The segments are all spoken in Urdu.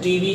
TV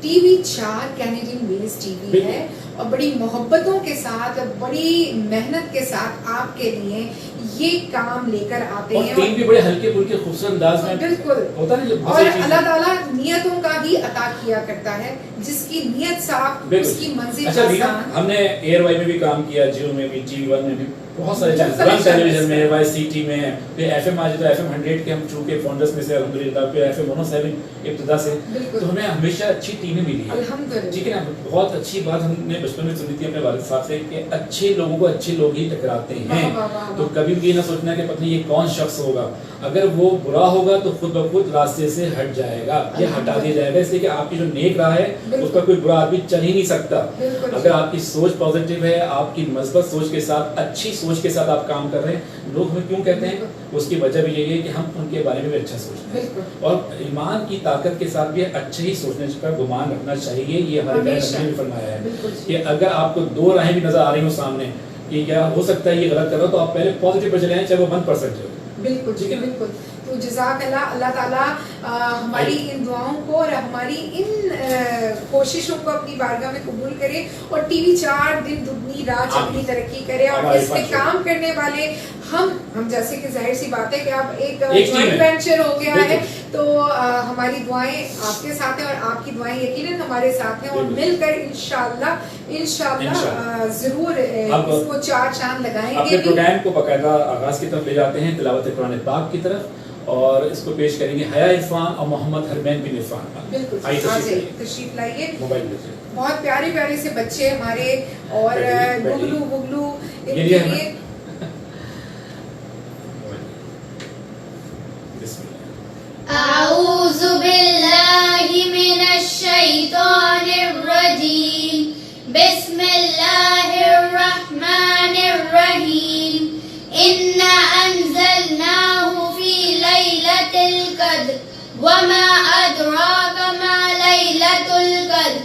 T V 4 Canadian base T V ہے اور بڑی محبتوں کے ساتھ بڑی محنت کے ساتھ آپ کے لیے یہ کام لے کر آتے ہیں اور ٹیم بھی بڑے ہلکے پھلکے خوبصورت انداز میں بالکل ہوتا ہے اور اللہ تعالیٰ نیتوں کا بھی عطا کیا کرتا ہے جس کی نیت صاف اس کی منزل آسان. ہم نے ایئر وائی میں بھی کام کیا جیو میں بھی ٹی وی 1 میں بھی بہت سارے چینل ٹیلی ویژن میں وائی سی ٹی میں پھر ایف ایم آج تو ایف ایم 100 کے ہم چونکہ فاؤنڈرز میں سے الحمدللہ پھر ایف ایم 107 ابتدا سے تو ہمیں ہمیشہ اچھی ٹیمیں ملی ہیں ٹھیک ہے نا. بہت اچھی بات ہم نے بچپن میں سنی تھی اپنے والد صاحب سے کہ اچھے لوگوں کو اچھے لوگ ہی ٹکراتے ہیں. تو کبھی بھی یہ نہ سوچنا کہ پتہ نہیں یہ کون شخص ہوگا, اگر وہ برا ہوگا تو خود بخود راستے سے ہٹ جائے گا یا ہٹا دیا جائے گا, اس لیے کہ آپ کی جو نیک راہ ہے اس پر کوئی برا آدمی چل ہی نہیں سکتا. اگر آپ کی سوچ پازیٹیو ہے, آپ کی مثبت سوچ کے ساتھ اچھی سوچ کے ساتھ آپ کام کر رہے ہیں, لوگ ہمیں کیوں کہتے ہیں اس کی وجہ بھی یہی ہے کہ ہم ان کے بارے میں بھی اچھا سوچتے ہیں اور ایمان کی طاقت کے ساتھ بھی اچھے ہی سوچنے کا گمان رکھنا چاہیے. یہ ہمارے بہن نے بھی فرمایا ہے کہ اگر آپ کو دو راہیں بھی نظر آ رہی ہوں سامنے کہ کیا ہو سکتا ہے یہ غلط کر رہا تو آپ پہلے پازیٹیو پہ چلے جائیں چاہے وہ 1% ہو. بالکل ٹھیک ہے بالکل. تو جزاک اللہ, اللہ تعالیٰ ہماری ان دعاؤں کو اور ہماری ان کوششوں کو اپنی بارگاہ میں قبول کرے اور ٹی وی 4 دن دگنی رات چگنی ترقی کرے اور اس میں کام کرنے والے ہم جیسے کہ ظاہر سی بات ہے کہ اب ایک جوائنٹ وینچر ہو گیا ہے تو ہماری دعائیں آپ کے ساتھ ہیں اور آپ کی دعائیں یقیناً ہمارے ساتھ ہیں اور مل کر انشاءاللہ ضرور اس کو 4 چاند لگائیں گے. اپنے پروگرام کو باقاعدہ آغاز کی طرف لے جاتے ہیں تلاوت قرآن پاک کی طرف اور اس کو پیش کریں گے حیا عرفان اور محمد حرمین بن عرفان. بالکل تشریف لائیے. موبائل میں بہت پیارے پیارے سے بچے ہمارے اور گگلو ان کے لیے اعوذ باللہ من الشیطان الرجیم بسم اللہ الرحمن الرحیم انا انزلناہ فی لیلۃ القدر وما ادراک ما لیلۃ القدر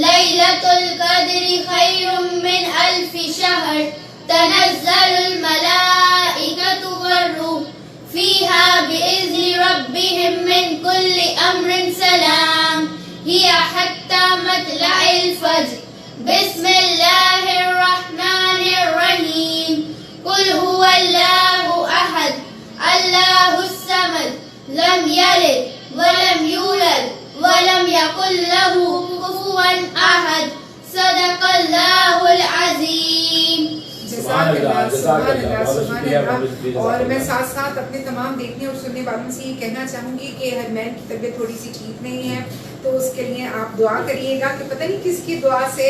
لیلۃ القدر خیر من الف شہر تنزل الملائکۃ والروح فيها بإذن ربهم من كل أمر سلام هي حتى مطلع الفجر بسم الله الرحمن الرحيم قل هو الله أحد الله الصمد لم يلد ولم يولد ولم يكن له كفوا أحد صدق الله العظيم. اور میں ساتھ ساتھ اپنے تمام دیکھنے اور سننے والوں سے یہ کہنا چاہوں گی کہ حرمین کی طبیعت تھوڑی سی ٹھیک نہیں ہے تو اس کے لیے آپ دعا کریے گا کہ پتہ نہیں کس کی دعا سے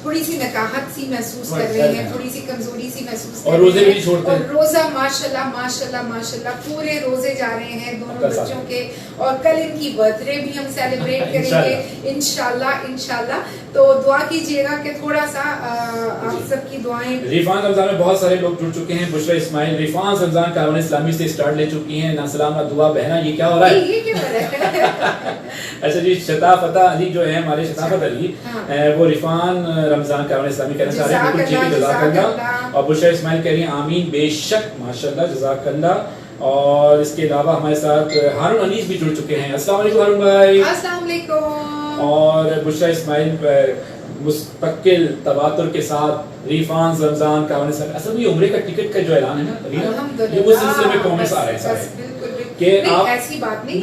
تھوڑی سی نکاہت سی محسوس کر رہے ہیں, تھوڑی سی کمزوری سی محسوس کر رہے ہیں اور روزہ ماشاءاللہ پورے روزے جا رہے ہیں دونوں بچوں کے اور کل ان کی برتھ ڈے بھی ہم سیلیبریٹ کریں گے انشاءاللہ. تو دعا کیجیے گا کہ تھوڑا سا آپ سب کی دعائیں. ریفان رمضان میں بہت سارے لوگ جڑ چکے ہیں. بشرا اسماعیل ریفان رمضان کاروان اسلامی سے اسٹارٹ لے چکی ہیں. نا سلام نا دعا بہنا, یہ کیا ہو رہا ہے؟ یہ کیا ہو رہا ہے؟ اچھا جی, شتافت علی جو ہے ہمارے شتافت علی وہ ریفان رمضان کاروان اسلامی کہنا چاہ رہے ہیں بالکل ٹھیک ہے, جزاک اللہ. اور بشرا اسماعیل کہہ رہی ہیں آمین بے شک ماشاءاللہ جزاک اللہ. اور اس کے علاوہ ہمارے ساتھ ہارون انیس بھی جڑ چکے ہیں. السلام علیکم ہارون بھائی. السلام علیکم. اور بشرا اسماعیل مستقل تواتر کے ساتھ ریفان رمضان کاروان اسلامی. اصل میں یہ عمرے کا ٹکٹ کا جو اعلان ہے نا یہ اس سلسلے میں کامنٹس آ رہے ہیں سارے کہ آپ ایسی بات نہیں,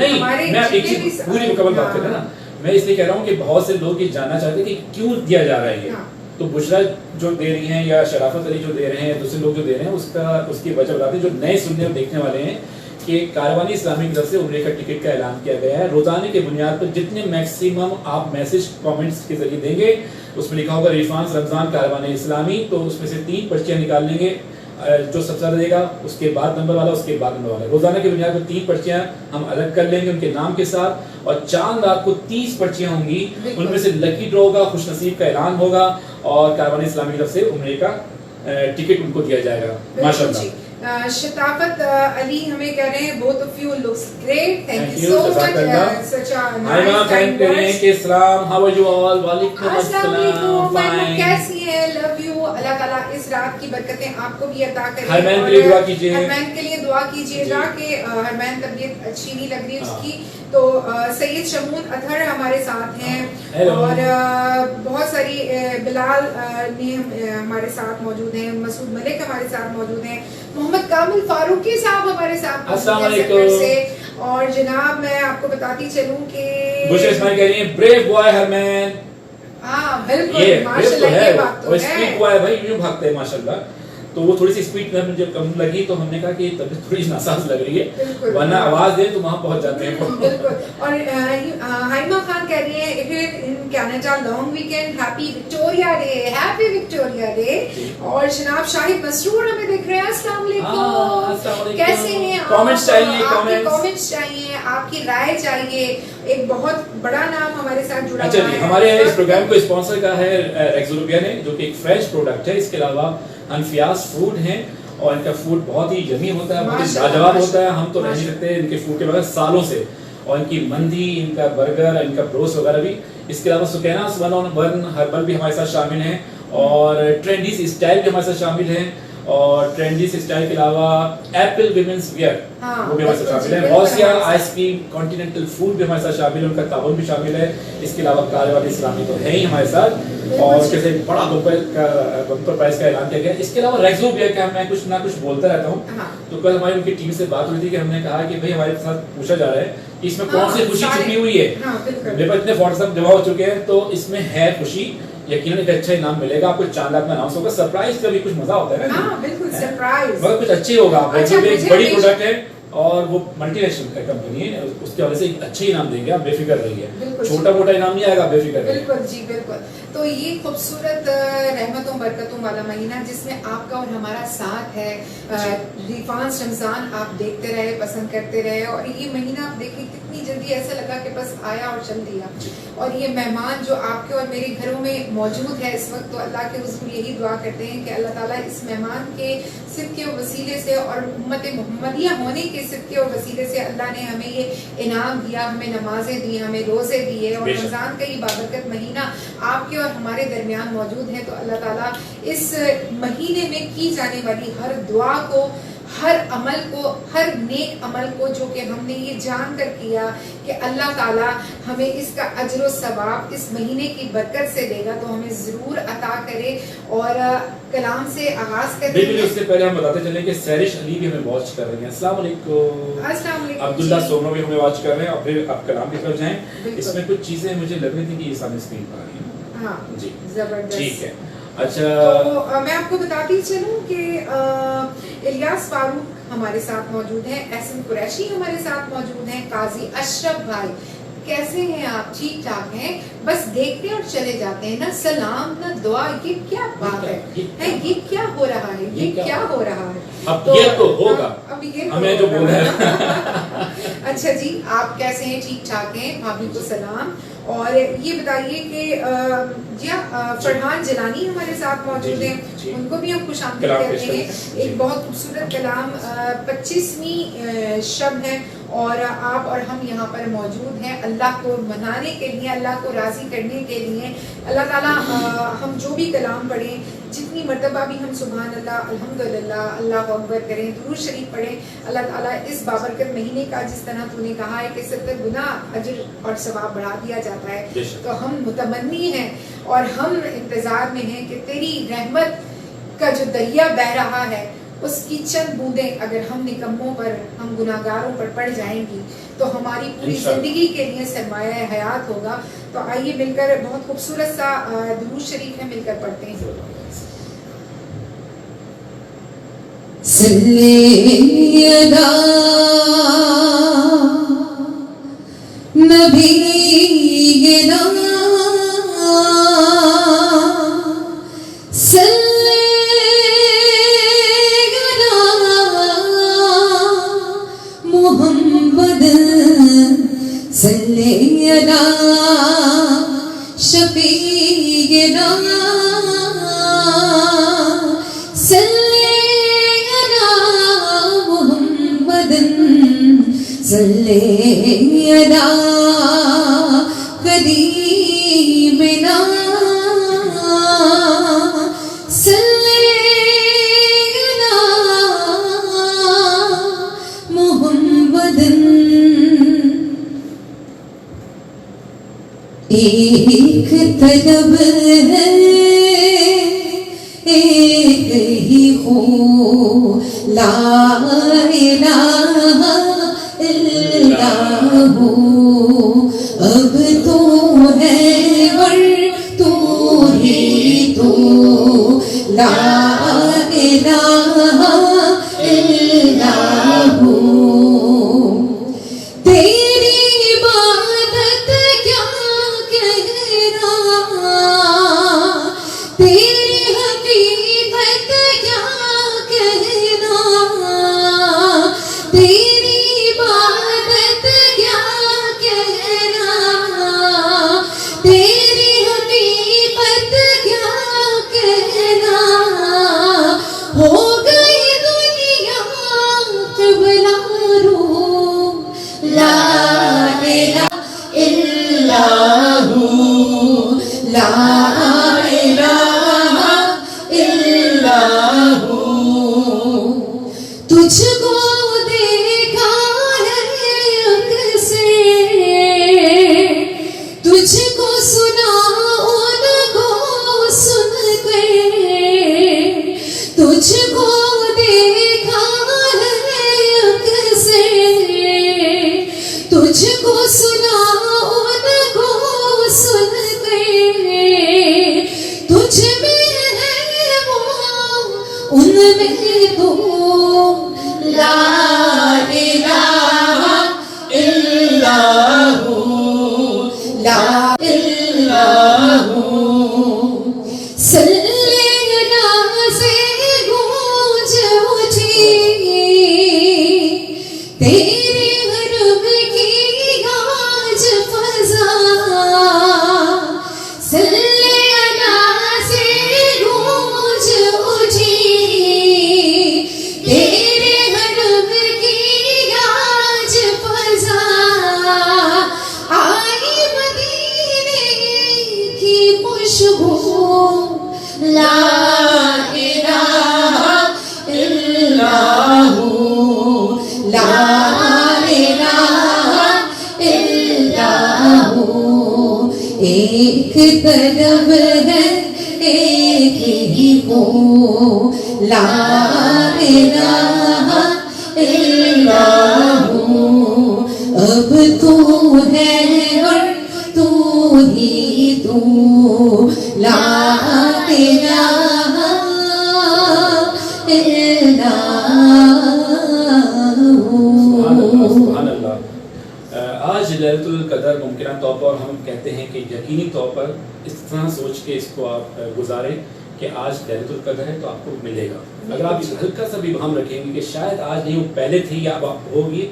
میں ایک چیز پوری مکمل بات کر رہا نا, میں اس لیے کہہ رہا ہوں کہ بہت سے لوگ یہ جاننا چاہتے ہیں کہ کیوں دیا جا رہا ہے یہ. تو بشرا جو دے رہی ہیں یا شرافت علی جو دے رہے ہیں, دوسرے لوگ جو دے رہے ہیں اس کی وجہ بتاتے ہیں جو نئے سننے اور دیکھنے والے ہیں کہ کاروانی اسلامی کی طرف سے عمرے کا ٹکٹ کا اعلان کیا گیا ہے. روزانے کے بنیاد پر جتنے میکسیمم آپ میسج کامنٹس کے ذریعے دیں گے اس میں لکھا ہوگا ریفان رمضان کاروانی اسلامی, تو اس میں سے 3 پرچیاں نکال لیں گے. جو سب سے زیادہ دے گا اس کے بعد نمبر والا, اس کے بعد نمبر والا. روزانہ کے بنیاد پر 3 پرچیاں ہم الگ کر لیں گے ان کے نام کے ساتھ, اور چاند رات کو 30 پرچیاں ہوں گی. ان میں سے لکی ڈرا ہوگا, خوش نصیب کا اعلان ہوگا اور کاروانی اسلامی کی طرف سے عمرے کا ٹکٹ ان کو دیا جائے گا. ماشاءاللہ. شتافت علی ہمیں کہہ رہے ہیں both of you looks great, thank you so much, such a nice kind words. کہ السلام, how are you all? وعلیکم السلام. کیسی ہیں, love you. اللہ تعالیٰ اس رات کی برکتیں آپ کو بھی عطا کرے. حرمین کے لیے دعا کیجیے, حرمین کے لیے دعا کیجیے گا کہ حرمین طبیعت اچھی نہیں لگ رہی اس کی, تو سید شمون اطہر ہمارے ساتھ ساتھ ہیں Hello. اور بہت ساری بلال نے ہمارے ساتھ موجود ہیں, مسعود ملک ہمارے ساتھ موجود ہیں, محمد کامل فاروقی صاحب ہمارے ساتھ السلام موجود ہیں علیکم سے. اور جناب میں آپ کو بتاتی چلوں کہ بشرا اسماعیل کہہ رہی ہیں بریو بوائے ہرمین. ہاں بالکل ماشاءاللہ یہ بات تو ہے. اسپیڈ بوائے بھائی یوں بھاگتے ہیں ماشاءاللہ. تو وہ تھوڑی سی اسپیڈ میں مجھے کم لگی تو ہم نے کہا کہ طبیعت تھوڑی ناساز لگ رہی ہے, ورنہ آواز دیں تو وہاں پہنچ جاتے ہیں. بالکل. اور ہائمہ خان کہہ رہی ہیں in Canada long weekend, happy Victoria day, happy Victoria day. اور جناب شاہد مسرور ہمیں دیکھ رہے ہیں. السلام علیکم, کیسے ہیں آپ؟ کامنٹس چاہیے, کامنٹس چاہیے, آپ کی رائے چاہیے. ایک بہت بڑا نام ہمارے ساتھ جڑا اچھا ہوا جی, ہے. ہمارے اس پروگرام کو اسپانسر کا ہے ریکزولوبیا نے, جو کہ ایک فریش پروڈکٹ ہے. اس کے علاوہ انفیاس فوڈ ہیں اور ان کا فوڈ بہت ہی یمی ہوتا ہے, بہت ہی لاجواب ہوتا ہے. ہم تو رہ نہیں سکتے ان کے فوڈ کے بغیر سالوں سے. اور ان کی مندی, ان کا برگر, ان کا بروس وغیرہ بھی. اس کے علاوہ سکیناس 1on1 ہربل بھی ہمارے ساتھ شامل ہیں, اور ٹرینڈیز اسٹائل بھی ہمارے ساتھ شامل ہیں. اور ٹرینڈیز اسٹائل کے علاوہ ایپل ویمنس ویئر وہ بھی ہمارے ساتھ شامل ہے. غوثیہ آئس کریم, کانٹیننٹل فوڈ بھی ہمارے ساتھ شامل ہے, ان کا تعاون بھی شامل ہے. اس کے علاوہ کالے والی اسلامی تو ہے ہی ہمارے ساتھ, اور جیسے بڑا بمپر پرائز کا اعلان کیا گیا. اس کے علاوہ ریکزولوبیا کا میں کچھ نہ کچھ بولتا رہتا ہوں. تو کل ہماری ان کی ٹیم سے بات ہوئی تھی کہ ہم نے کہا کہ بھائی ہمارے ساتھ پوچھا جا رہا ہے کہ اس میں کون سی خوشی چھپی ہوئی ہے. میرے پاس اتنے فوٹو سب جمع ہو چکے ہیں, تو اس میں ہے خوشی. یقیناً ایک اچھا انعام ملے گا آپ کو. 4 لاکھ میں اناؤنس ہوگا. سرپرائز کا بھی کچھ مزہ ہوتا ہے نا. ہاں بالکل سرپرائز, مگر کچھ اچھی ہوگا. آپ ایک بڑی پروڈکٹ ہے اور وہ ملٹی نیشنل کمپنی ہے, اس کی وجہ سے ایک اچھے انعام دیں گے. آپ بے فکر رہیے, چھوٹا موٹا انعام نہیں آئے گا, بے فکر رہیے. بالکل جی بالکل. تو یہ خوبصورت رحمتوں برکتوں والا مہینہ جس میں آپ کا اور ہمارا ساتھ ہے. ریفانس رمضان آپ دیکھتے رہے, پسند کرتے رہے, اور یہ مہینہ آپ دیکھیں کتنی جلدی ایسا لگا کہ بس آیا اور چل دیا. اور یہ مہمان جو آپ کے اور میرے گھروں میں موجود ہے اس وقت, تو اللہ کے حضور یہی دعا کرتے ہیں کہ اللہ تعالیٰ اس مہمان کے صدقے و وسیلے سے اور امت محمدیہ ہونے کے صدقے و وسیلے سے اللہ نے ہمیں یہ انعام دیا, ہمیں نمازیں دی, ہمیں روزے دیے, اور رمضان کا یہ بابرکت مہینہ آپ کے اور ہمارے درمیان موجود ہے. تو اللہ تعالیٰ اس مہینے میں کی جانے والی ہر دعا کو, ہر عمل کو, ہر نیک عمل کو جو کہ ہم نے یہ جان کر کیا کہ اللہ تعالیٰ ہمیں اس کا اجر و ثواب اس مہینے کی برکت سے دے گا, تو ہمیں ضرور عطا کرے. اور کلام سے آغاز کرتے ہیں. اس سے پہلے ہم بتاتے چلیں کہ سیرش علی بھی ہمیں واچ کر رہی ہیں. السلام علیکم. السلام علیکم. عبداللہ سومرو بھی ہمیں واچ کر رہے ہیں. اور پھر آپ کلام کی طرف جائیں. اس میں کچھ چیزیں مجھے لگ رہی تھی کہ یہ سامنے اسکرین پر آ رہی ہیں. ہاں جی زبردست. ٹھیک ہے. اچھا, تو میں آپ کو بتاتی چلوں کہ الیاس فاروق ہمارے ساتھ موجود ہیں, احسن قریشی ہمارے ساتھ موجود ہیں, قاضی اشرف بھائی. کیسے ہیں آپ؟ ٹھیک ٹھاک ہیں؟ بس دیکھتے اور چلے جاتے ہیں, نہ سلام نہ دعا. یہ کیا بات ہے, یہ کیا ہو رہا ہے, یہ کیا ہو رہا ہے؟ اب یہ تو ہوگا, ہمیں جو بول رہے ہیں. اچھا جی, آپ کیسے ہیں؟ ٹھیک ٹھاک ہیں. بھابھی کو سلام. اور یہ بتائیے کہ جی فرحان جلانی ہمارے ساتھ موجود ہیں, ان کو بھی ہم خوش آمدید کہتے ہیں. ایک بہت خوبصورت کلام 25ویں شب ہے, اور آپ اور ہم یہاں پر موجود ہیں اللہ کو منانے کے لیے, اللہ کو راضی کرنے کے لیے. اللہ تعالیٰ ہم جو بھی کلام پڑھیں, جتنی مرتبہ بھی ہم سبحان اللہ, الحمدللہ, اللہ اکبر کریں, درود شریف پڑھیں, اللہ تعالیٰ اس بابرکت مہینے کا جس طرح تو نے کہا ہے کہ 70 گنا اجر اور ثواب بڑھا دیا جاتا ہے. تو ہم متمنی ہیں اور ہم انتظار میں ہیں کہ تیری رحمت کا جو دریا بہ رہا ہے اس کی چند بوندیں اگر ہم نکموں پر, ہم گناہگاروں پر پڑ جائیں گی تو ہماری پوری زندگی کے لیے سرمایہ حیات ہوگا. تو آئیے مل کر بہت خوبصورت سا درود شریف ہے, مل کر پڑھتے ہیں. سیدنا نبینا محمد صلی اللہ شفیعنا صلی اللہ محمد صلی اللہ قریبنا صلی اللہ محمد ایک طلب ہے ایک ہی ہو لا الہ الا ہو اب تو ہے ور تو ہی تو لا الہ الا ہو تیری عبادت کیا کہنا تیری حقیقت کیا کہنا تیری عبادت کیا کہنا تیری حقیقت کیا کہنا ہو گئی دنیا قبلہ رو لا الہ الا ہو لا الہ الا ہو تجھ کو دیکھا ہے اکثر تجھ کو سنا ان کو سن کر تجھ کو دیکھا ہے اکثر تجھ کو سنا ان کو سن کر تجھ میں ہے وہ ان میں تو لا الہ الا ہو لا الہ صلی اللہ سے گونج اٹھی تیرے حرم کی گاج فضا صلی اللہ سے گونج اٹھی تیرے حرم کی گاج فضا آئی مدینے کی خوشبو لا الہ الا ہو لا الہ الا ہو ایک طلب ہے ایک ہی ہو لا الہ الا ہو اب تو ہے اور تو ہی تو لا الہ الا سبحان اللہ. آج لیلۃ القدر ممکنہ طور پر ہم کہتے ہیں کہ یقینی طور پر اس طرح سوچ کے اس کو آپ گزاریں کہ آج لیلۃ القدر ہے تو آپ کو ملے گا. اگر آپ ہلکا سا بھی ہم رکھیں گے کہ شاید آج نہیں وہ پہلے تھی یا اب ہوگی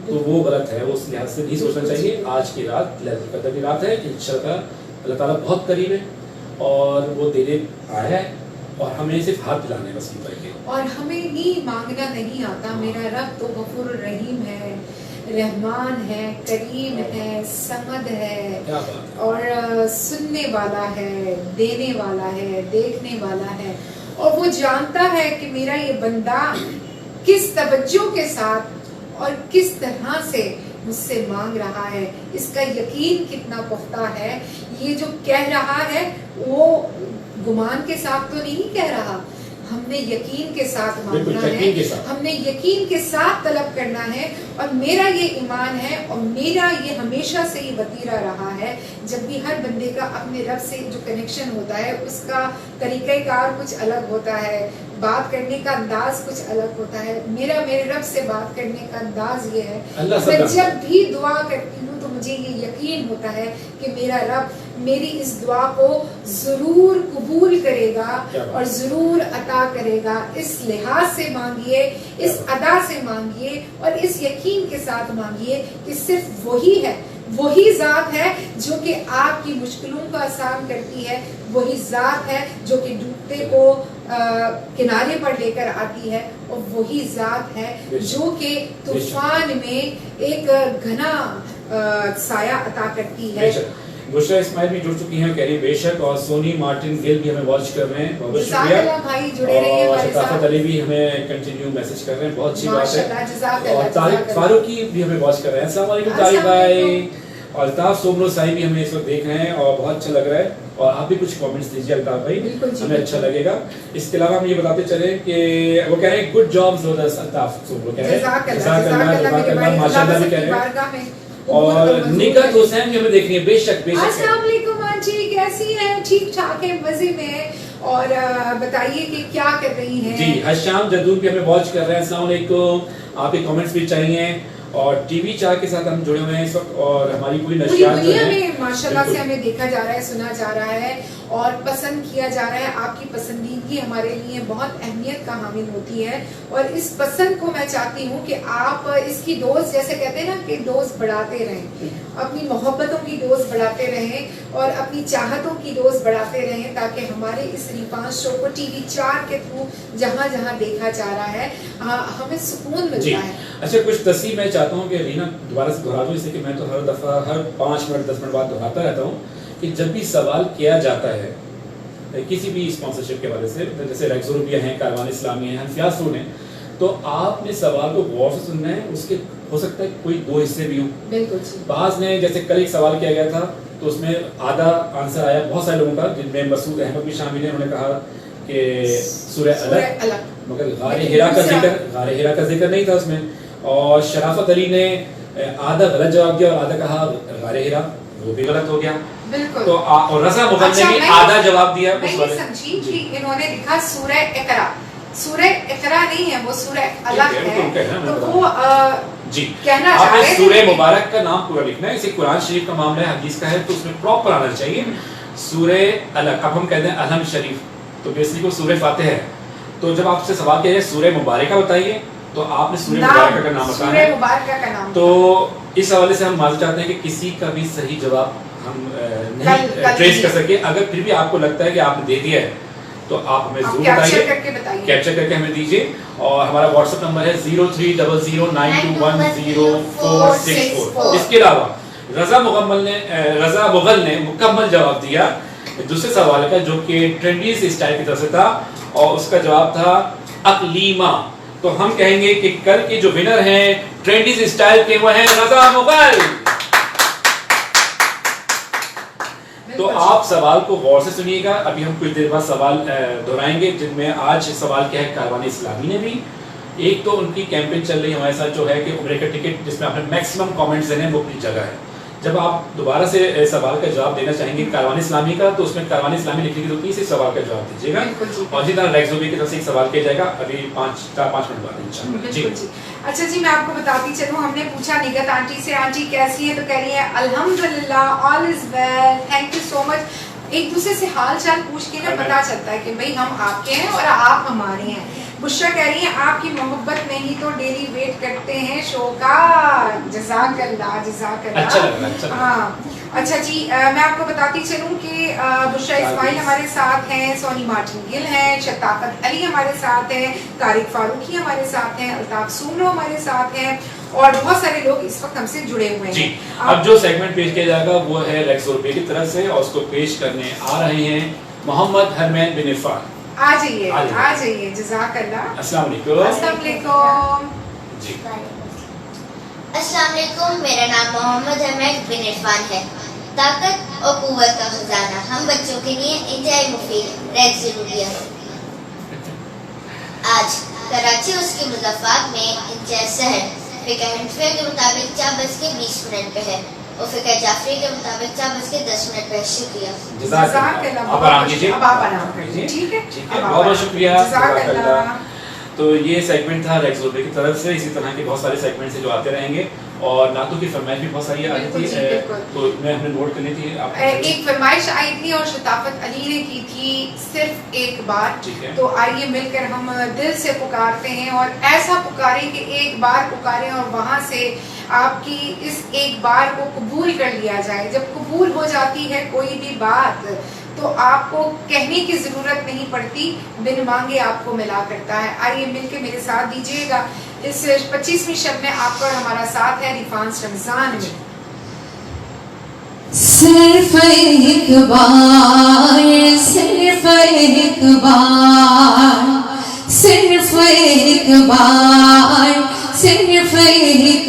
تو وہ غلط ہے. وہ اس لحاظ سے نہیں سوچنا چاہیے. آج کی رات لیلۃ القدر کی رات ہے. انشاءاللہ اللہ تعالیٰ بہت قریب ہے اور وہ دینے آیا ہے اور ہمیں صرف ہاتھ دلانے بس کی پڑے. اور ہمیں ہی مانگنا نہیں آتا. میرا رب تو غفور الرحیم ہے, رحمان ہے, کریم ہے, سمد ہے اور سننے والا ہے, دینے والا ہے, دیکھنے والا ہے. اور وہ جانتا ہے کہ میرا یہ بندہ کس توجہ کے ساتھ اور کس طرح سے مجھ سے مانگ رہا ہے, اس کا یقین کتنا پختہ ہے. یہ جو کہہ رہا ہے وہ گمان کے ساتھ تو نہیں کہہ رہا, ہم نے یقین کے ساتھ مانگنا ہے, ہم نے یقین کے ساتھ طلب کرنا ہے. اور میرا یہ ایمان ہے اور میرا یہ ہمیشہ سے یہ وتیرہ رہا ہے, جب بھی ہر بندے کا اپنے رب سے جو کنیکشن ہوتا ہے اس کا طریقہ کار کچھ الگ ہوتا ہے, بات کرنے کا انداز کچھ الگ ہوتا ہے. میرا میرے رب سے بات کرنے کا انداز یہ ہے, میں جب بھی دعا کرتی ہوں تو مجھے یہ یقین ہوتا ہے کہ میرا رب میری اس دعا کو ضرور قبول کرے گا اور ضرور عطا کرے گا. اس لحاظ سے مانگیے, اس ادا سے مانگیے اور اس یقین کے ساتھ مانگیے کہ صرف وہی ہے, وہی ذات ہے جو کہ آپ کی مشکلوں کو آسان کرتی ہے, وہی ذات ہے جو کہ ڈوبتے کو کنارے پر لے کر آتی ہے, اور وہی ذات ہے جو کہ طوفان میں ایک گھنا سایہ عطا کرتی ہے. بشرا اسماعیل بھی جڑ چکی ہیں, کہہ رہی بے شک, اور سونی مارٹن گل بھی ہمیں واچ کر رہے ہیں, بہت شکریہ. اور شتافت علی بھی ہمیں کنٹینیو میسج کر رہے ہیں, بہت اچھی بات ہے. اور طارق فاروقی بھی ہمیں واچ کر رہے ہیں. السلام علیکم طارق بھائی. اور الطاف سومرو صاحب بھی ہمیں اس وقت دیکھ رہے ہیں اور بہت اچھا لگ رہا ہے, اور آپ بھی کچھ کامنٹس دیجیے الطاف بھائی, ہمیں اچھا لگے گا. اس کے علاوہ ہم یہ بتاتے چلیں کہ وہ کہہ رہے ہیں گڈ جاب زبردست. الطاف سومرو کہہ رہے ہیں جزاک اللہ ماشاءاللہ بھی کہہ رہے ہیں. اور نگہت حسین بھی ہمیں دیکھ رہی ہے. بے شک بے شک. السلام علیکم آنٹی, کیسی ہیں؟ ٹھیک ٹھاک ہیں, مزے میں, اور بتائیے کہ کیا کر رہی ہیں؟ جی حشام جدون بھی ہمیں واچ کر رہے ہیں. السلام علیکم, آپ کے کامنٹس بھی چاہیے, اور ٹی وی چار کے ساتھ ہم جڑے ہوئے ہیں اس وقت, اور ہماری پوری نشریات جو دنیا میں ماشاءاللہ سے ہمیں دیکھا جا رہا ہے, سنا جا رہا ہے اور پسند کیا جا رہا ہے. آپ کی پسندیدگی ہمارے لیے بہت اہمیت کا حامل ہوتی ہے, اور اس پسند کو میں چاہتی ہوں کہ آپ اس کی ڈوز, جیسے کہتے ہیں نا کہ ڈوز بڑھاتے رہیں, اپنی محبتوں کی ڈوز بڑھاتے رہیں اور اپنی چاہتوں کی ڈوز بڑھاتے رہیں, تاکہ ہمارے اس ریفانس شو کو ٹی وی 4 کے تھرو جہاں جہاں دیکھا جا رہا ہے ہمیں سکون ملتا ہے. اچھا کچھ تصحیح میں چاہتا ہوں کہ رینا دوبارہ سے دہرا دوں, اس لیے کہ میں تو ہر دفعہ ہر 5 منٹ 10 منٹ بعد دہراتا رہتا ہوں کہ جب بھی سوال کیا جاتا ہے کسی بھی اسپانسرشپ کے حوالے سے, جیسے ریکزوروبیا ہیں, کاروان اسلامی ہیں, حنفیات فوڈ ہیں, تو آپ نے سوال کو غور سے سننا ہے. اس کے ہو سکتا ہے کوئی 2 حصے بھی ہوں. بالکل. بعض نے, جیسے کل ایک سوال کیا گیا تھا تو اس میں آدھا آنسر آیا بہت سارے لوگوں کا, جن میں مسعود احمد بھی شامل ہیں. انہوں نے کہا کہ سورہ الگ, مگر غار ہرا کا ذکر نہیں تھا اس میں. اور شرافت علی نے آدھا غلط جواب دیا اور آدھا کہا غار ہرا, وہ بھی غلط ہو گیا. بالکل. تو اور رضا مغل نے بھی آدھا جواب دیا. میں یہ سمجھی کہ انہوں نے لکھا سورہ اقرا. سورہ اقرا نہیں ہے, وہ سورہ الگ ہے. تو وہ جی کہنا آپ نے سورہ مبارک کا نام پورا لکھنا ہے. اسے قرآن شریف کا معاملہ ہے, حدیث کا ہے, تو اس میں پراپر آنا چاہیے. سورہ الگ, اب ہم کہتے ہیں الحم شریف, تو بیسکلی وہ سورہ فاتحہ ہے. تو جب آپ سے سوال کیا جائے سورہ مبارکہ بتائیے, تو آپ نے سورہ مبارکہ کا نام بتانا ہے. سورہ مبارکہ کا نام. تو اس حوالے سے ہم معذرت چاہتے ہیں کہ کسی کا بھی صحیح جواب ہم نہیں ٹریس کر سکے. اگر پھر بھی آپ کو لگتا ہے کہ آپ نے دے دیا ہے تو آپ ہمیں ضرور بتائیے, کیپچر کر کے ہمیں دیجیے. اور ہمارا واٹس ایپ نمبر ہے 0300921464. اس کے علاوہ رضا مغل نے مکمل جواب دیا دوسرے سوال کا, جو کہ ٹرینڈیز اسٹائل کی طرف سے تھا, اور اس کا جواب تھا اقلیما. تو ہم کہیں گے کہ کل کے جو ونر ہیں ٹرینڈیز اسٹائل کے, وہ ہیں رضا مغل. تو آپ سوال کو غور سے سنیے گا. ابھی ہم کچھ دیر بعد سوال دہرائیں گے, جن میں آج سوال کیا ہے کاروان اسلامی نے بھی. ایک تو ان کی کیمپین چل رہی ہے ہمارے ساتھ, جو ہے کہ عمرے کا ٹکٹ, جس میں آپ نے میکسیمم کامنٹس دینے ہیں, وہ اپنی جگہ ہے. جب آپ دوبارہ سے سوال کا جواب دینا چاہیں گے کاروان اسلامی کا, تو اس میں کاروان اسلامی لکھیں گے تو تیسرے سوال کا جواب دیجیے گا. اور اسی طرح ریکزوبی کی طرف سے ایک سوال کیا جائے گا ابھی 4-5 منٹ بعد انشاءاللہ. جی اچھا جی, میں آپ کو بتاتی چلوں, ہم نے پوچھا نگہت آنٹی سے, آنٹی کیسی ہے, تو کہہ رہی ہے الحمدللہ, آل از ویل, تھینک یو سو مچ. ایک دوسرے سے حال چال پوچھ کے نا پتا چلتا ہے کہ بھئی ہم آپ کے ہیں اور آپ ہمارے ہیں. بشرا کہہ رہی ہیں آپ کی محبت میں ہی تو ڈیلی ویٹ کرتے ہیں شو کا. جزاک اللہ, جزاک اللہ. ہاں اچھا جی, میں آپ کو بتاتی چلوں کہ بشرا اسماعیل ہمارے ساتھ ہیں, سونی مارٹن گل ہیں, شتافت علی ہمارے ساتھ ہیں, طارق فاروقی ہمارے ساتھ ہیں, الطاف سومرو ہمارے ساتھ ہیں, اور بہت سارے لوگ اس وقت ہم سے جڑے ہوئے ہیں. جی اب جو سیگمنٹ پیش کیا جائے گا وہ ہے ریکزوروبیا کی طرف سے, اور اس کو پیش کرنے آ رہے ہیں محمد حرمین بن عرفان. آ جائیے. جزاک اللہ. السلام علیکم. السلام علیکم. جی السلام علیکم, میرا نام محمد حرمین بن عرفان ہے. طاقت اور قوت کا خزانہ ہم بچوں کے لیے انتہائی مفید ریکزوروبیا ہے. آج کراچی اس کے مضافات میں انتہائی شہر فقہ حنفیہ کے مطابق 4:20 پہ ہے, اور فقہ جعفری کے مطابق 4:10 پہ. شکریہ. جزاک اللہ. آپ آرام کیجیے. اب آپ آرام کیجیے. ٹھیک ہے, بہت بہت شکریہ. جزاک اللہ. تو یہ سیگمنٹ تھا ریکزوروبیا کی طرف سے. اسی طرح کے بہت سارے سیگمنٹ جو آتے رہیں گے, اور نعتوں کی فرمائش بھی بہت ساری آئی تھی, تو میں ہم نے نوٹ کرنی تھی. ایک فرمائش آئی تھی اور شتافت علی نے کی تھی, صرف ایک بار. تو آئیے مل کر ہم دل سے پکارتے ہیں, اور ایسا پکاریں کہ ایک بار پکاریں اور وہاں سے آپ کی اس ایک بار کو قبول کر لیا جائے. جب قبول ہو جاتی ہے کوئی بھی بات, تو آپ کو کہنے کی ضرورت نہیں پڑتی, بن مانگے آپ کو ملا کرتا ہے. آئیے مل کے میرے ساتھ دیجیے گا. اس 25ویں شب میں آپ کا ہمارا ساتھ ہے ریفانس رمضان میں. صرف ایک بار, صرف ایک بار, صرف ایک بار, صرف ایک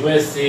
USA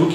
UK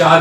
4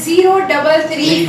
0335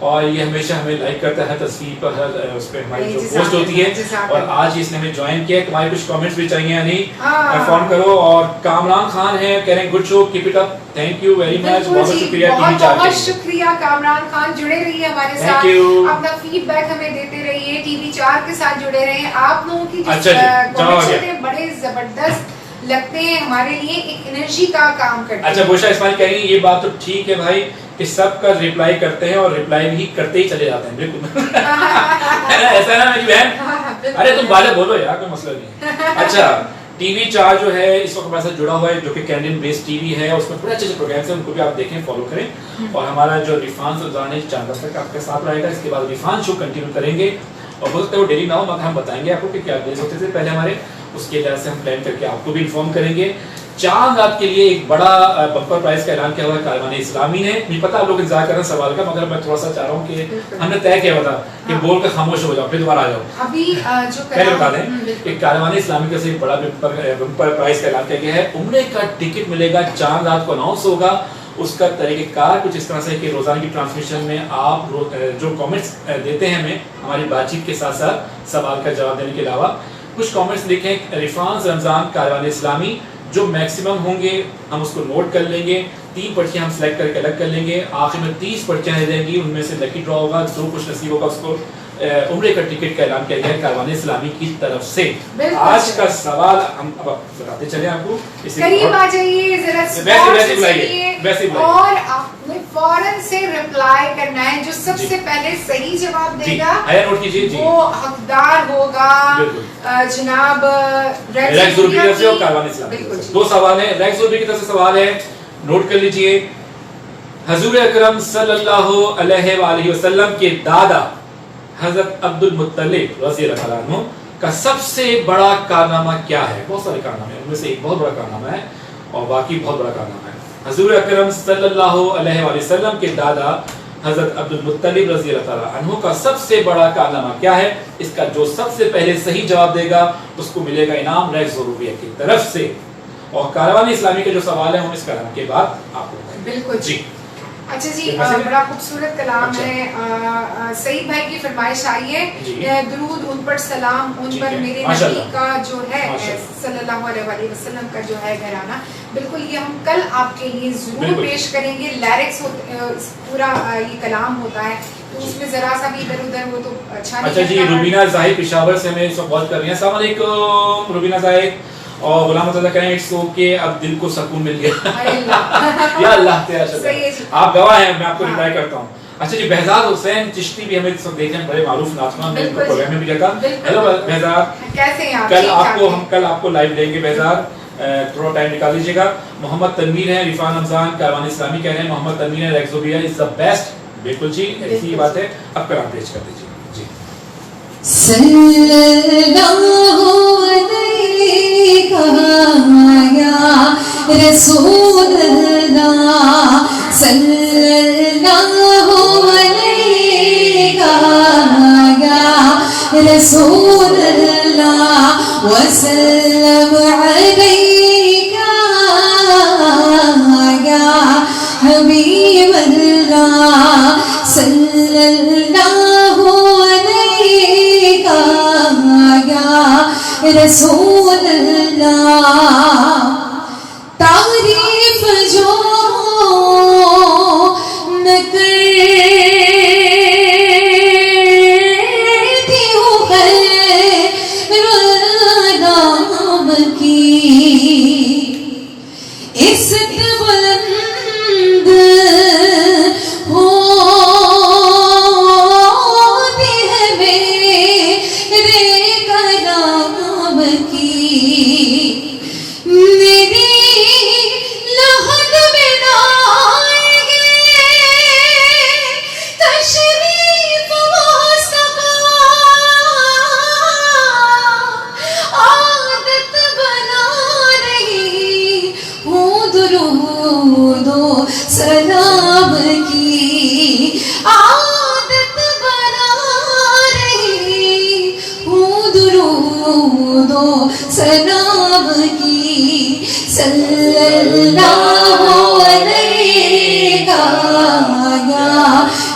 اور یہ ہمیشہ ہمیں لائک کرتا ہے ہر تصویر پر، ہر اس پہ ہماری جو پوسٹ ہوتی ہے. اور آج اس نے ہمیں جوائن کیا. تمہارے کچھ کامنٹس بھی چاہیے یعنی فون کرو. اور کامران خان ہے، کہہ رہے ہیں good show, keep it up. Thank you very much. بہت شکریہ. بہت شکریہ کامران خان. جڑے رہیے ہمارے ساتھ، اپنا فیڈ بیک ہمیں دیتے رہیے. ٹی وی 4 کے ساتھ جڑے رہے. آپ لوگوں کی جو بڑے زبردست لگتے ہیں ہمارے لیے، ایک انرجی کا کام کرتے ہیں. اچھا بوشا اسماعیل کہیں گے یہ بات تو ٹھیک ہے بھائی کہ سب کا ریپلائی کرتے ہیں اور ریپلائی بھی کرتے ہی چلے جاتے ہیں. بالکل ایسا ہے نا میری بہن. ارے تم بالے بولو یار، کوئی مسئلہ نہیں. اچھا ٹی وی 4 جو ہے اس وقت ہمارے ساتھ جڑا ہوا ہے، جو کہ کینیڈین بیس ٹی وی ہے. اس میں بڑے اچھے پروگرامس ہیں، ان کو بھی آپ دیکھیں، فالو کریں. اور ہمارا جو عرفان سلطان ہے 4 بجے تک آپ کے ساتھ رہے گا. اس کے بعد عرفان شو کنٹینیو کریں گے. اور ہو سکتا ہے وہ ڈیلی نہ ہو، مگر ہم بتائیں گے آپ کو کہ کیا ڈیز ہوتے تھے پہلے ہمارے. اس کے لحاظ سے ہم پلان کر کے آپ کو بھی انفارم کریں گے. چاند رات کے لیے ایک بڑا بمپر پرائز کا اعلان کیا ہوا ہے کاروان اسلامی نے. مجھے پتا آپ لوگ انتظار کر رہے ہیں سوال کا، مگر میں تھوڑا سا چاہ رہا ہوں کہ ہم نے طے کیا ہوا تھا کہ بول کر خاموش ہو جاؤ، پھر دوبارہ آ جاؤ. ابھی جو پہلے بتا دیں کہ کاروان اسلامی کا سے ایک بڑا بمپر پرائز کا اعلان کیا گیا ہے. عمرے کا ٹکٹ ملے گا. چاند رات کو اناؤنس ہوگا. اس کا طریقہ کار کچھ اس طرح سے کہ روزانہ کی ٹرانسمیشن میں آپ جو کامنٹس دیتے ہیں ہمیں ہماری بات چیت کے ساتھ ساتھ سوال کا جواب دینے کے علاوہ کچھ کامنٹس لکھیں عرفان رمضان کاروان اسلامی. جو میکسیمم ہوں گے ہم اس کو نوٹ کر لیں گے. 3 پرچیاں ہم سلیکٹ کر کے الگ کر لیں گے. آخر میں 30 پرچیاں رہیں گی، ان میں سے لکی ڈرا ہوگا. جو خوش نصیب ہوگا اس کو عمرے کا ٹکٹ کا اعلان کیا گیا ہے کاروان اسلامی کی طرف سے. آج کا سوال ہم اب بتاتے چلیں آپ کو. قریب آ جائیے ذرا، ویسے اور آپ نے فوراً سے ریپلائی کرنا ہے. جو سب سے پہلے صحیح جواب دے گا وہ حقدار ہوگا جناب ریکس روبی کی طرف سے اور کاروان اسلامی. 2 سوال ہیں. ریکس روبی کی طرف سے سوال ہے، نوٹ کر لیجئے. حضور اکرم صلی اللہ علیہ وآلہ وسلم کے دادا حضرت عبد المطلب رضی اللہ عنہ کا سب سے بڑا کارنامہ کیا ہے؟ بہت سارے کارنامے ہیں، ان میں سے ایک بہت بڑا کارنامہ ہے اور باقی بہت بڑا کارنامہ ہے. حضور اکرم صلی اللہ علیہ وآلہ وسلم کے دادا حضرت عبد المطلب رضی اللہ عنہ کا سب سے بڑا کارنامہ کیا ہے؟ اس کا جو سب سے پہلے صحیح جواب دے گا اس کو ملے گا انعام ریکس روبیہ کی طرف سے. اور کاروان اسلامی کے جو سوال ہیں ہم اس کلام کے بعد آپ کو بتائیں گے. بالکل جی. اچھا جی، بڑا خوبصورت کلام ہے. سعید بھائی کی فرمائش آئی ہے، درود ان پر سلام، ان پر میرے نبی کا جو ہے صلی اللہ علیہ وسلم کا جو ہے گھرانہ. بالکل یہ ہم کل آپ کے لیے ضرور پیش کریں گے. لیرکس پورا یہ کلام ہوتا ہے تو اس میں ذرا سا بھی ادھر ادھر ہو تو اچھا نہیں. اچھا جی، روبینہ زاہد پشاور سے ہمیں اس وقت بات کر رہی ہیں. السلام علیکم روبینہ زاہد. اور غلام اللہ کہیں اٹس اوکے، اب دل کو سکون مل گیا. یا اللہ تعالی آپ گواہ ہیں، میں آپ کو ریپلائی کرتا ہوں. اچھا جی، بہزاد حسین چشتی بھی ہمیں دیکھ رہے ہیں، بڑے معروف ناظرین نے پروگرام میں بھی دیکھا. ہیلو بہزاد، کیسے ہیں آپ؟ ہم کل آپ کو لائیو لیں گے. بہزاد تھوڑا ٹائم نکال لیجیے گا. محمد تنویر ہیں، عرفان رمضان کاروان اسلامی کہہ رہے ہیں. محمد تنویر ہیں، racks Rubia is the best. بالکل جی، ایسی بات ہے. اب کلام پیش کر دیجیے. جی صلی اللہ علیہ یا رسول اللہ، صلی اللہ علیہ یا رسول اللہ، وسلم علیہ یا حبیب اللہ، صلی اللہ رسول اللہ. تعریف جو میں کرتی ہوں خیر نام کی، اس بلند سلام کی عادت بنا رہی ہوں، درود و سلام کی، صلی اللہ علیہ یا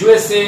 USA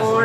اور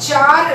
4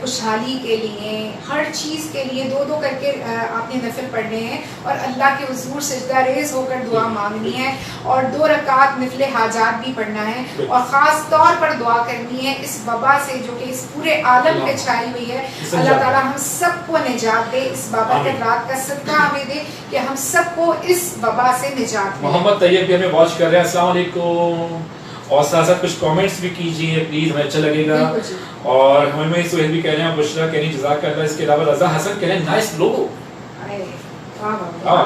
خوشحالی کے لیے، ہر چیز کے لیے 2 کر کے آپ نے نفل پڑھنے ہیں اور اللہ کے حضور سجدہ ریز ہو کر دعا مانگنی ہے، اور 2 رکعت نفل حاجات بھی پڑھنا ہے، اور خاص طور پر دعا کرنی ہے اس وبا سے جو کہ اس پورے عالم پہ چھائی ہوئی ہے۔ اللہ تعالیٰ ہم سب کو نجات دے، اس بابرکت رات کا صدقہ ہمیں دے کہ ہم سب کو اس وبا سے نجات دے۔ محمد طیب بھی ہمیں واچ کر رہے ہیں، السلام علیکم، اور ساتھ ساتھ کچھ کامنٹس بھی کیجیے پلیز، ہمیں اچھا لگے گا۔ اور ہمیں سہیل بھی کہہ رہے ہیں، بشرا کہہ رہی ہیں جزاک اللہ، اس کے علاوہ رضا حسن کہہ رہے ہیں نائس لوگو،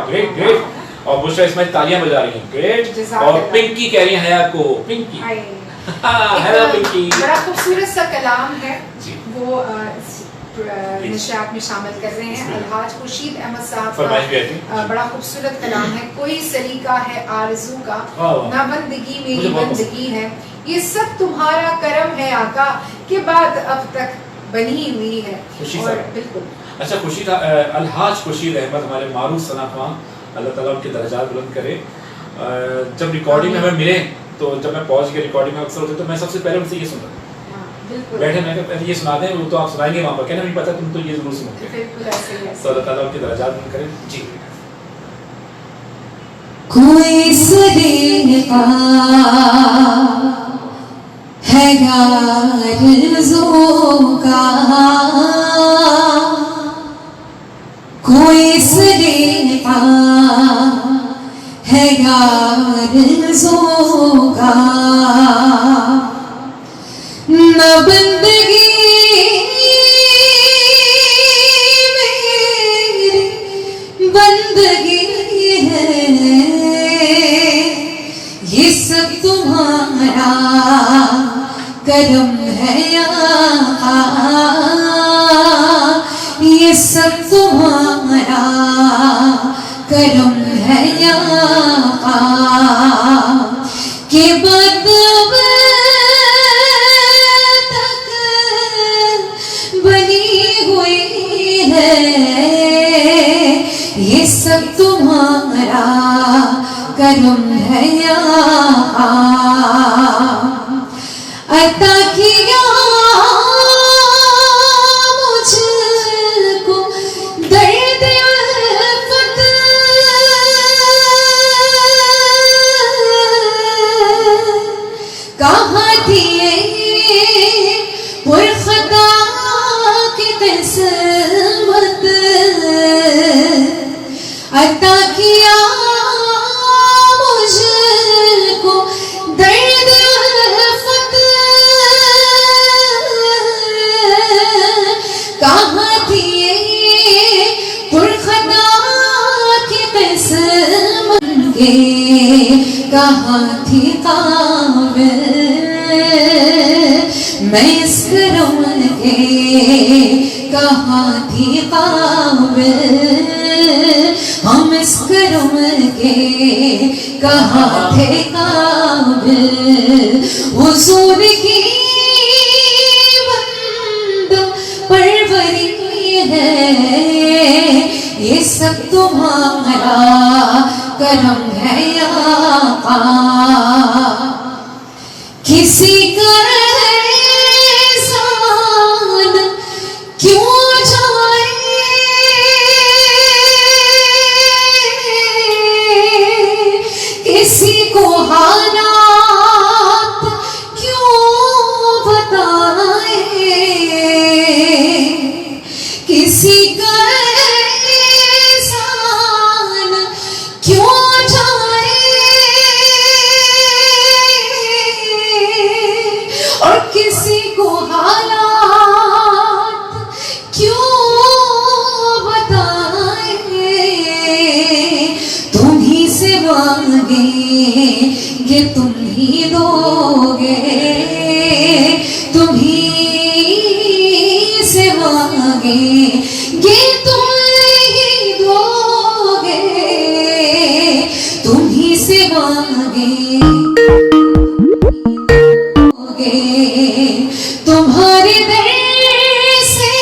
گریٹ گریٹ، اور بشرا اسماعیل تالیاں بجا رہی ہیں، گریٹ، اور پنکی کہہ رہی ہیں حیا کو، پنکی ہیلو پنکی، بڑا خوبصورت سا کلام ہے وہ نشریات میں شامل کر رہے ہیں الحاج خورشید احمد صاحب کا، بڑا خوبصورت کلام ہے۔ کوئی سلیقہ ہے آرزو کا، نہ بندگی میری بندگی ہے، یہ سب تمہارا کرم ہے آقا، کہ بات اب تک بنی ہوئی ہے۔ اور بالکل اچھا، خورشید الحاج خورشید احمد ہمارے معروف ثنا خواں، اللہ تعالیٰ ان کے درجات بلند کرے۔ جب ریکارڈنگ میں ہمیں ملے تو جب میں پہنچ کے ریکارڈنگ میں اکثر ہوتے تو میں سب سے پہلے ان سے یہ سنتا بیٹھے، میں کہ پہلے یہ سنا دیں، وہ تو آپ سنائیں گے وہاں پر، کہنا نہیں پتا تم تو یہ ضرور سنو گے، تو اللہ تعالیٰ ان کے درجات بلند کرے۔ جی کوئی سلیقہ ہے آرزو کا، کوئی سلیقہ ہے آرزو کا، نہ بندگی میری بندگی ہے، یہ سب تمہارا کرم ہے آقا، یہ سب تمہارا کرم ہے آقا، کہ بد تک بنی ہوئی ہے، یہ سب تمہارا کرم ہے آقا، عطا کیا مجھ کو درد الفت، کہاں تھی پرخطا کی قسمت، عطا کیا مجھ کو درد الفت، کہاں تھی پرخطا کی قسمت کے، کہاں تھی قابل میں اس کرم کے، کہاں تھی قابل ہم اس کرم کے، کہاں تھے قابل حضور کی بندہ پروری ہے، یہ سب تمہارا کرم ہے آقا، کسی کا احسان کیوں جائے، کسی کو حالات کیوں بتائے، کسی کا احسان کیوں جائے، اور کسی کو حالات کیوں بتائے، تمہیں سے مانگیں گے تم ہی دو گے، تمہیں سے مانگیں گے تم ہی دو گے، تمہیں سے مانگیں تمہارے در سے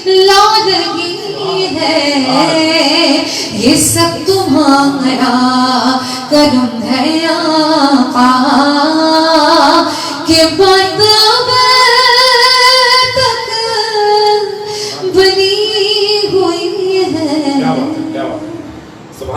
لادگی ہے، یہ سب تمہارا کرم ہے آقا، کہ بد تک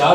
4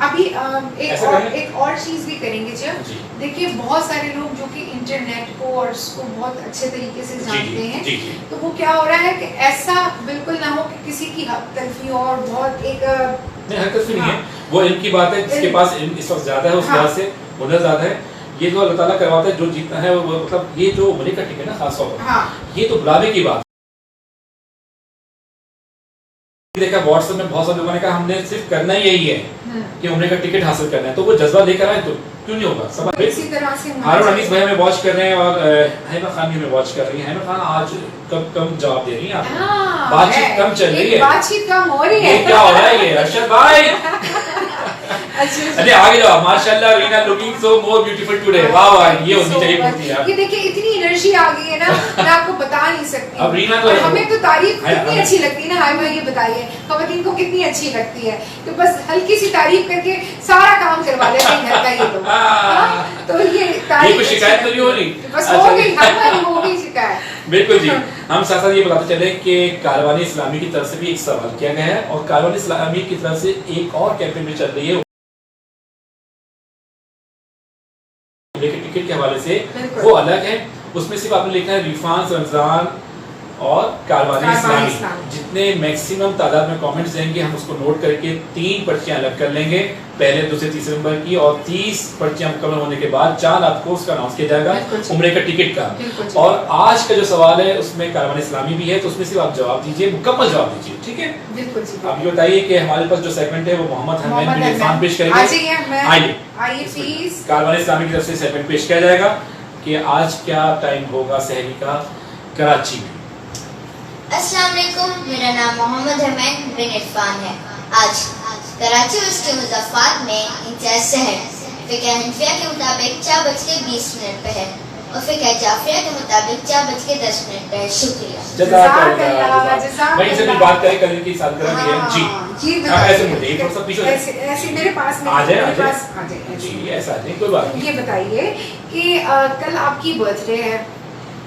ابھی ایسا کریں؟ ایک اور چیز بھی کریں گے جب جی دیکھیے بہت سارے لوگ جو کہ انٹرنیٹ کو اور اس کو بہت اچھے طریقے سے جانتے ہیں جی جی تو وہ کیا ہو رہا ہے کہ ایسا بالکل نہ ہو کہ کسی کی حق تلفی ہو اور بہت ایک نہیں حرکت نہیں ہے وہ علم کی بات ہے جس کے پاس علم اس وقت زیادہ ہے اس لحاظ سے ہنر زیادہ ہے یہ جو اللہ تعالیٰ کرواتا ہے جو جیتنا ہے وہ مطلب یہ جو عمرے کا ٹکٹ ہے نا خاص طور پر یہ تو بلاوے کی بات دیکھا واٹس ایپ میں بہت سارے لوگوں نے کہا ہم نے صرف کرنا ہی یہی ہے کہ عمرے کا ٹکٹ حاصل کرنا ہے تو وہ جذبہ لے کر آئے تو کیوں نہیں ہوگا سب اسی طرح سے ہارون انیس بھائی ہمیں واچ کر رہے ہیں اور حیمہ خان بھی ہمیں واچ کر رہی ہے حیمہ خان آج کم جواب دے رہی ہیں آپ بات چیت کم چل رہی ہے بات چیت کم ہو رہی ہے یہ کیا ہو رہا ہے یہ ارشد بھائی اچھا آگے جاؤ ماشاءاللہ Reena looking so more beautiful today واہ واہ یہ ہونی چاہیے کرتی ہے یہ دیکھیں اتنی انرجی آ گئی ہے نا میں آپ کو بتا نہیں سکتی اب رینا اور ہمیں تو تعریف کتنی اچھی لگتی ہے نا ہائے بھائی یہ بتائیے خواتین کو کتنی اچھی لگتی ہے تو بس ہلکی سی تعریف کر کے سارا کام کروا لیتے ہیں گھر کا یہ لوگ تو یہ تعریف کوئی شکایت تو نہیں ہو رہی بس ہو گئی ہو گئی شکایت بالکل جی ہم ساتھ ساتھ یہ بتاتے چلے کہ کاروان اسلامی کی طرف سے بھی ایک سوال کیا گیا ہے اور کاروان اسلامی کی طرف سے ایک اور کیمپین بھی چل رہی ہے ٹکٹ کے حوالے سے وہ الگ ہے اس میں صرف آپ نے لکھا ہے ریفانس رمضان اور کاروان اسلامی جتنے میکسیمم تعداد میں کامنٹس دیں گے ہم اس کو نوٹ کر کے 3 پرچیاں الگ کر لیں گے پہلے دوسرے تیسرے نمبر کی اور 30 پرچیاں مکمل ہونے کے بعد 4 آپ کو اس کا اناؤنس کیا جائے گا عمرے کا ٹکٹ کا اور آج کا جو سوال ہے اس میں کاروان اسلامی بھی ہے تو اس میں صرف آپ جواب دیجئے مکمل جواب دیجئے ٹھیک ہے بالکل آپ یہ بتائیے کہ ہمارے پاس جو سیگمنٹ ہے وہ محمد حمید بن عرفان پیش کریں گے آئیے پلیز کاروان اسلامی کی طرف سے سیگمنٹ پیش کیا جائے گا کہ آج کیا ٹائم ہوگا سحری کا کراچی میں السلام علیکم میرا نام محمد حمید بن عرفان ہے آج کراچی اور اس کے مضافات میں انتہائی سحر فقہ حنفیہ کے مطابق 4:20 پہ ہے اور فقہ جعفریہ کے مطابق 4:10 پہ ہے شکریہ جزاک اللہ بھائی سے بھی بات کریں کل کی سالگرہ بھی ہے جی ایسے مجھے تھوڑا سا پیچھے ایسے میرے پاس میں آ جائیں جی ایسا نہیں کوئی بات نہیں یہ بتائیے کہ کل آپ کی برتھ ڈے ہے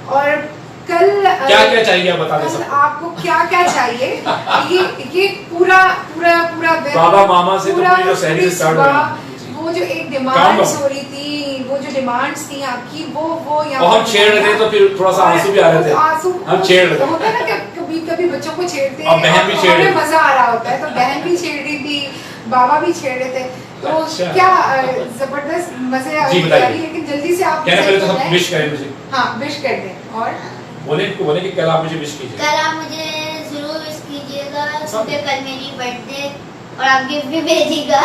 اور کل کیا کیا چاہیے آپ بتا دیں سب آپ کو کیا کیا چاہیے یہ پورا بابا ماما سے جو سحری سٹارٹ ہوا وہ جو ایک ڈیمانڈز ہو رہی تھی وہ جو ڈیمانڈز تھی آپ کی وہ یہاں ہم چھیڑ رہے تھے تو پھر تھوڑا سا آنسو بھی آ رہے تھے ہم چھیڑ رہے تھے ہوتا ہے نا کہ کبھی بچوں کو چھیڑتے ہیں اور بہن بھی چھیڑ رہی مزہ آ رہا ہوتا ہے تو بہن بھی چھیڑ رہی تھی بابا بھی چھیڑ رہے تھے تو کیا زبردست مزے آ رہے تھے لیکن جلدی سے آپ کہنا پہلے تو ہم وش کریں مجھے ہاں وش کر دیں اور بولے کہ کل آپ مجھے وش کیجئے کل آپ مجھے ضرور وش کیجئے گا کیونکہ کل میری برتھ ڈے اور آپ گفٹ بھی بھیجیے گا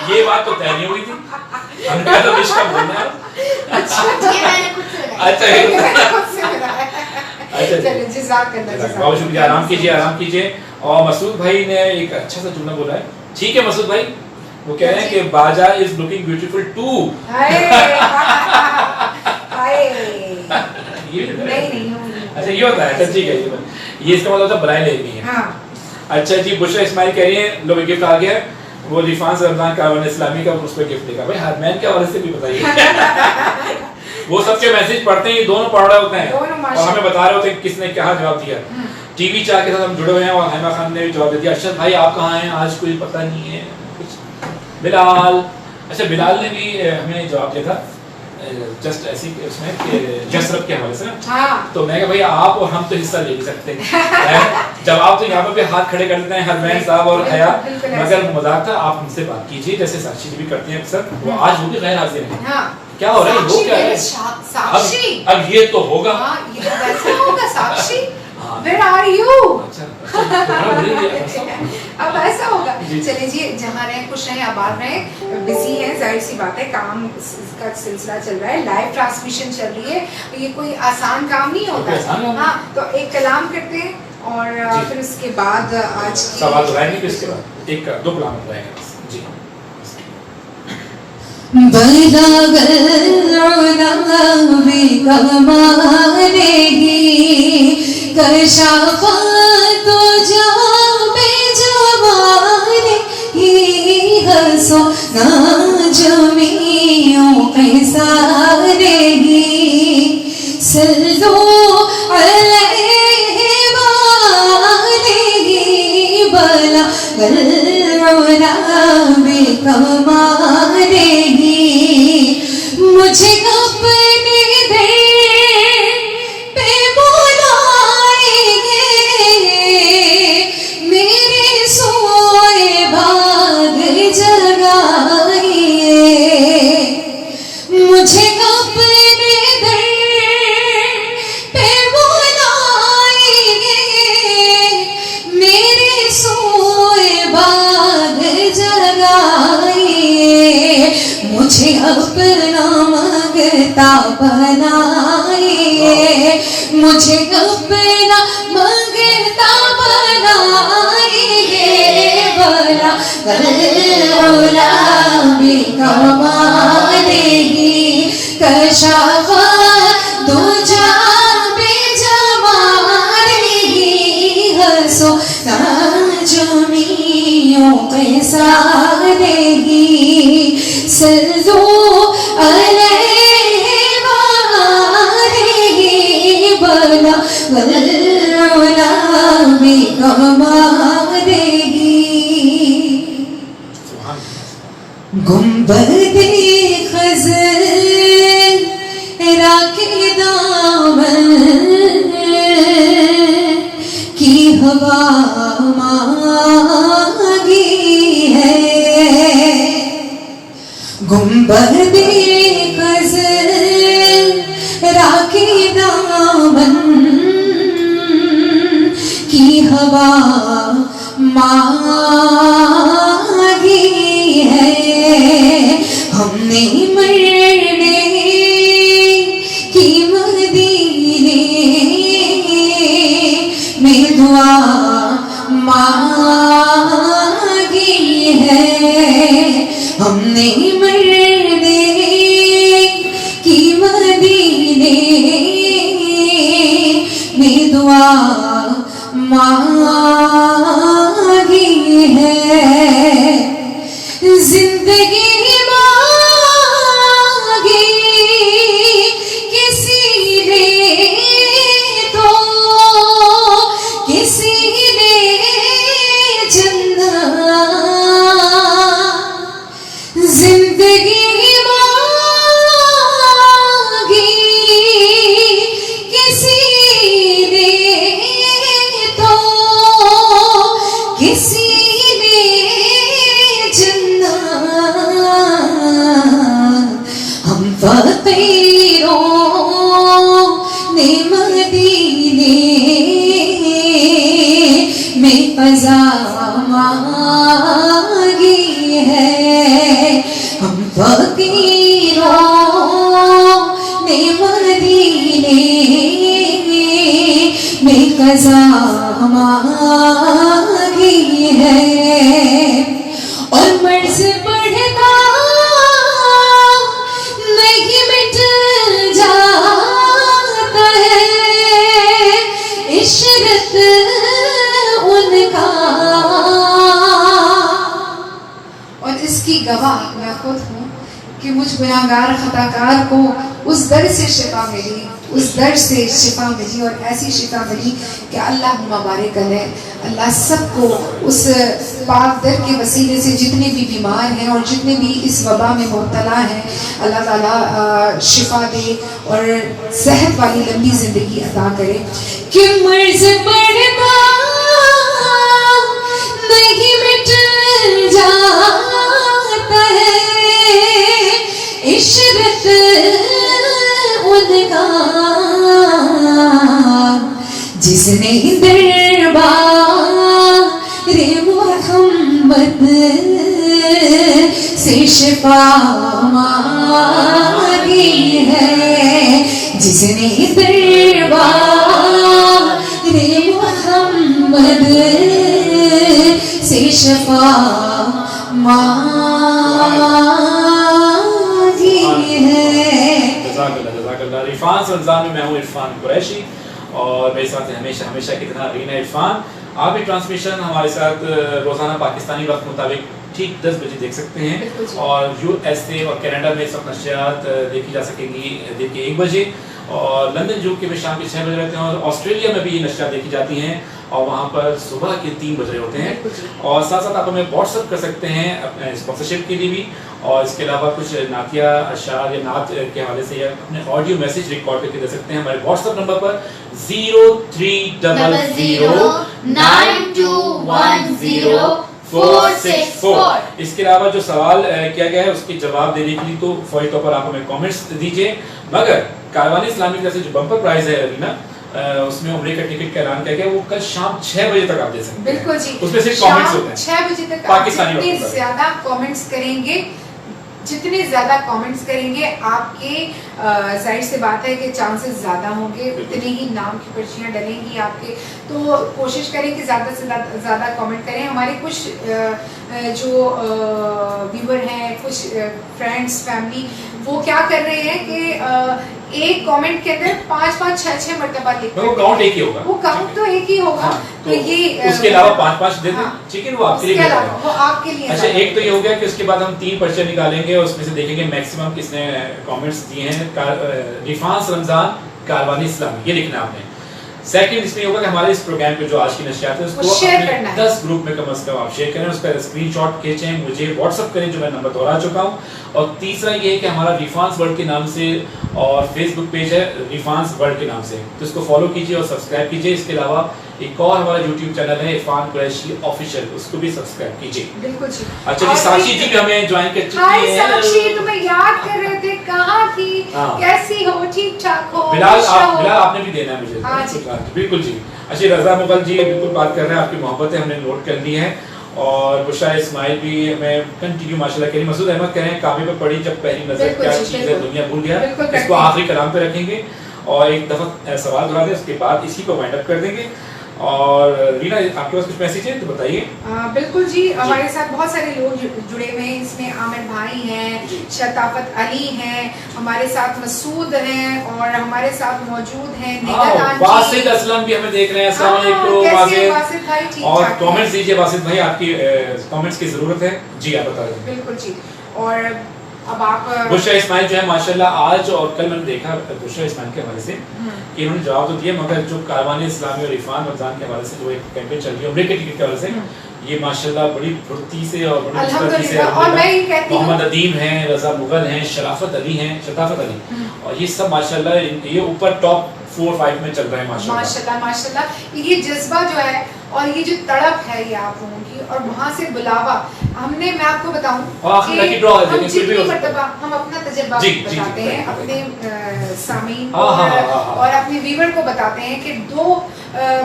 یہ بات تو طے نہیں ہوئی تھی ہم نے کہا تو وش کا بولنا ہے یہ میں نے خود سے اچھا چلیں جزاک اللہ بہت شکریہ آرام کیجئے اور مسعود بھائی نے ایک اچھا سا جملہ بولا ہے ٹھیک ہے مسعود بھائی وہ کہہ رہے ہیں کہ باجا از لوکنگ بیوٹیفل ٹو اچھا یہ ہوتا ہے اچھا ٹھیک ہے یہ اس کا مطلب ہوتا ہے برائے لے گئی ہے اچھا جی بشرا اسماعیل کہہ رہی ہیں لو گفٹ آ گیا وہ ریفانس رمضان کاروان اسلامی کا اس پہ گفٹ دے گا بھائی ہرمین کے حوالے سے بھی بتائیے وہ سب کے میسج پڑھتے ہیں یہ دونوں پڑھ رہے ہوتے ہیں اور ہمیں بتا رہے ہوتے ہیں کس نے کیا جواب دیا ٹی وی چار کے ساتھ ہم جڑے ہوئے ہیں اور حیمہ خان نے بھی جواب دے دیا ارشد بھائی آپ کہاں ہیں آج کوئی پتہ نہیں ہے کچھ بلال اچھا بلال نے بھی ہمیں جواب دیا تھا جسٹ ایسی اس میں کہ جسرب کے حوالے سے تو میں کہا بھائی آپ اور ہم تو حصہ لے سکتے ہیں جب آپ تو یہاں پہ ہاتھ کھڑے کر دیتے ہیں ہرمین صاحب اور حیا مگر مذاق تھا آپ ہم سے بات کیجیے جیسے ساکشی جی بھی کرتے ہیں اکثر وہ آج وہ بھی غیر حاضر ہیں کیا ہو رہا ہے وہ کیا ہے اب یہ تو ہوگا ساکشی Where are you? اب ایسا ہوگا چلیں جی جہاں رہیں خوش رہیں آباد رہیں بزی ہیں ظاہر سی بات ہے کام کا سلسلہ چل رہا ہے لائیو ٹرانسمیشن چل رہی ہے یہ کوئی آسان کام نہیں ہوتا ہاں تو ایک کلام کرتے ہیں اور پھر اس کے بعد آج سوال دہرائیں گے اس کے بعد ایک دو کلام دہرائیں گے جی بلغ العلا بکمالہ کشف تجا بجمالہ حسن جمیع خصالہ صلوا علیہ وآلہ بلغ العلا بکمالہ مجھے اپنے در پہ بلائیں گے میرے سوئے باغ جگائیے مجھے اپنے در پہ بلائیں گے میرے سوئے باغ جگائیے مجھے اپنا منگتا بنائیے مجھے اپنا منگتا بنائیے بلا العلا بکمالہ کشف دجا بجمالہ حسن جمیع خصالہ صلوا علیہ وآلہ بلغ العلا بکمالہ گنبد خضر راکِ دامن کی ہوا مانگی ہے گنبد خضر راکِ دامن کی ہوا مانگی ہے ہم نے مرنے کی مدینے میں دعا مانگی ہے ہم نے مرنے کی مدینے میں دعا مانگی ہے زندگی مانگی کسی نے تو کسی نے جنت زندگی مانگی کسی نے تو کسی نے جنت ہم فقیروں نے مدینے میں قضا مانگی ہے ہم فقیروں نے مدینے میں قضا مانگی ہے اور مرض بڑھتا نہیں مٹ جاتا ہے عشرت ان کا اور اس کی گواہ میں خود ہوں کہ مجھ گناہگار خطاکار کو اس درد سے شفا ملی اس درد سے شفا ملی اور ایسی شفا ملی کہ اللہ مبارک ہے اللہ سب کو اس پاک در کے وسیلے سے جتنے بھی بیمار ہیں اور جتنے بھی اس وبا میں مبتلا ہیں اللہ تعالیٰ شفا دے اور صحت والی لمبی زندگی عطا کرے کہ مرض بڑھتا نہیں مٹ جاتا ہے عشرت ان کا جس نے دربار محمد سے شفا مانگی ہے جس نے دربار محمد سے شفا مانگی ہے. جزاک اللہ. عرفان رمضان میں ہوں عرفان قریشی اور میرے ساتھ ہمیشہ کی طرح رینا عرفان. آپ بھی ٹرانسمیشن ہمارے ساتھ روزانہ پاکستانی وقت مطابق ٹھیک 10 بجے دیکھ سکتے ہیں اور USA اور کینیڈا میں سب نشریات دیکھی جا سکیں گی دن کے 1 بجے. اور لندن UK میں شام کے 6 بج رہتے ہیں، اور آسٹریلیا میں بھی یہ نشریات دیکھی جاتی ہیں اور وہاں پر صبح کے 3 بج رہے ہوتے ہیں. اور ساتھ ساتھ آپ ہمیں واٹس ایپ کر سکتے ہیں اپنے اسپانسرشپ کے لیے بھی، اور اس کے علاوہ کچھ نعتیہ اشعار یا نعت کے حوالے سے یا اپنے آڈیو میسج ریکارڈ کر کے دے سکتے ہیں ہمارے واٹس ایپ نمبر پر 0300921064. اس کے علاوہ جو سوال کیا گیا ہے اس کے جواب دینے کے لیے تو فوری طور پر آپ ہمیں کامنٹس دیجیے. مگر کاروان اسلامی کی طرف سے جو بمپر پرائز ہے روینہ، اس میں عمرے کا ٹکٹ کا اعلان کیا گیا، وہ کل شام 6 بجے تک آپ دے سکتے ہیں. بالکل جی، اس میں صرف کامنٹس ہوتے ہیں. 6 بجے تک پاکستانی جتنے زیادہ کامنٹس کریں گے، جتنے زیادہ کامنٹس کریں گے آپ کے ظاہر سے بات ہے کہ چانسز زیادہ ہوں گے، اتنے ہی نام کی پرچیاں ڈلیں گی آپ کے. تو کوشش کریں کہ زیادہ سے زیادہ کامنٹ کریں. ہمارے کچھ جو ویور ہیں، کچھ فرینڈس فیملی، وہ کیا کر رہے ہیں کہ ایک کامنٹ کے اندر 5 6 مرتبہ لکھ، وہ کاؤنٹ ایک ہی ہوگا، وہ کاؤنٹ تو ایک ہی ہوگا. تو یہ اس کے علاوہ 5 دے دیں، ٹھیک ہے، وہ آپ کے لیے وہ آپ کے لیے. اچھا، ایک تو یہ ہو گیا کہ اس کے بعد ہم 3 پرچے نکالیں گے اور اس میں سے دیکھیں گے میکسیمم کس نے کامنٹس دیے ہیں. ریفانس رمضان کاروان اسلامی، یہ لکھنا آپ نے. سیکنڈ اس میں ہوگا کہ ہمارے اس پروگرام پہ جو آج کی نشریات ہے اس کو اپنے 10 گروپ میں کم از کم آپ شیئر کریں، اس کا اسکرین شاٹ کھینچیں، مجھے واٹس ایپ کریں جو میں نمبر دہرا چکا ہوں. اور تیسرا یہ ہے کہ ہمارا ریفانس ورلڈ کے نام سے اور فیس بک پیج ہے ریفانس ورلڈ کے نام سے، تو اس کو فالو کیجیے اور سبسکرائب کیجیے. اس کے علاوہ ایک اور ہمارا یوٹیوب چینل ہے عرفان قریشی آفیشیل، اس کو بھی سبسکرائب کیجیے. بالکل جی. اچھا جی، ساکشی جی بھی ہمیں جوائن کر چکی ہیں. ہائی ساکشی، تمہیں یاد کر رہے تھے، کہاں تھی، کیسی ہو، ٹھیک ٹھاک ہو؟ بلال آپ نے بھی دینا ہے مجھے. بالکل جی. اچھا، رضا مغل جی بالکل بات کر رہے ہیں، آپ کی محبتیں ہم نے نوٹ کر لی ہیں. اور بشرا اسماعیل بھی ہمیں کنٹینیو ماشاءاللہ کہیں. مسعود احمد کہہ رہے ہیں کعبے پہ پڑی جب پہلی نظر کیا چیز ہے دنیا بھول گیا. اس کو آخری کلام پہ رکھیں گے اور ایک دفعہ سوال دہرا دیں، اس کے بعد اسی کو وائنڈ اپ کر دیں گے. اور رینا، آپ کے پاس کچھ میسیج ہے تو بتائیے. بالکل جی، ہمارے ساتھ بہت سارے لوگ جڑے ہوئے ہیں. اس میں عامر بھائی ہیں، شتافت علی ہیں، ہمارے ساتھ مسعود ہیں، اور ہمارے ساتھ موجود ہیں واسد اسلم بھی ہمیں دیکھ رہے ہیں. السلام علیکم. اور کامنٹس دیجیے واسد بھائی، آپ کی کامنٹس کی ضرورت ہے. جی آپ بتا دیں. بالکل جی. اور اب آپ بشرا اسماعیل جو ہے ماشاءاللہ آج اور کل میں نے دیکھا بشرا اسماعیل کے حوالے سے کہ انہوں نے جواب تو دیا، مگر جو کاروان اسلامی اور عرفان رمضان کے حوالے سے جو ایک کیمپین چل رہی ہے عمرے کے ٹکٹ کے حوالے سے، یہ ماشاءاللہ بڑی پھرتی سے اور بڑی مستقبل سے. اور میں یہ کہتی ہوں محمد ادیم ہیں، رضا مغل ہیں، شتافت علی، اور یہ سب ماشاءاللہ یہ اوپر ٹاپ 4-5 میں چل رہے ہیں ماشاءاللہ. یہ جذبہ جو ہے اور یہ جو تڑپ ہے یہ آپ لوگوں کی، اور وہاں سے بلاوا ہم نے، میں آپ کو بتاؤں ہم جتنی مرتبہ ہم اپنا تجربہ بتاتے ہیں اپنے سامعین اور اپنے ویور کو بتاتے ہیں کہ 2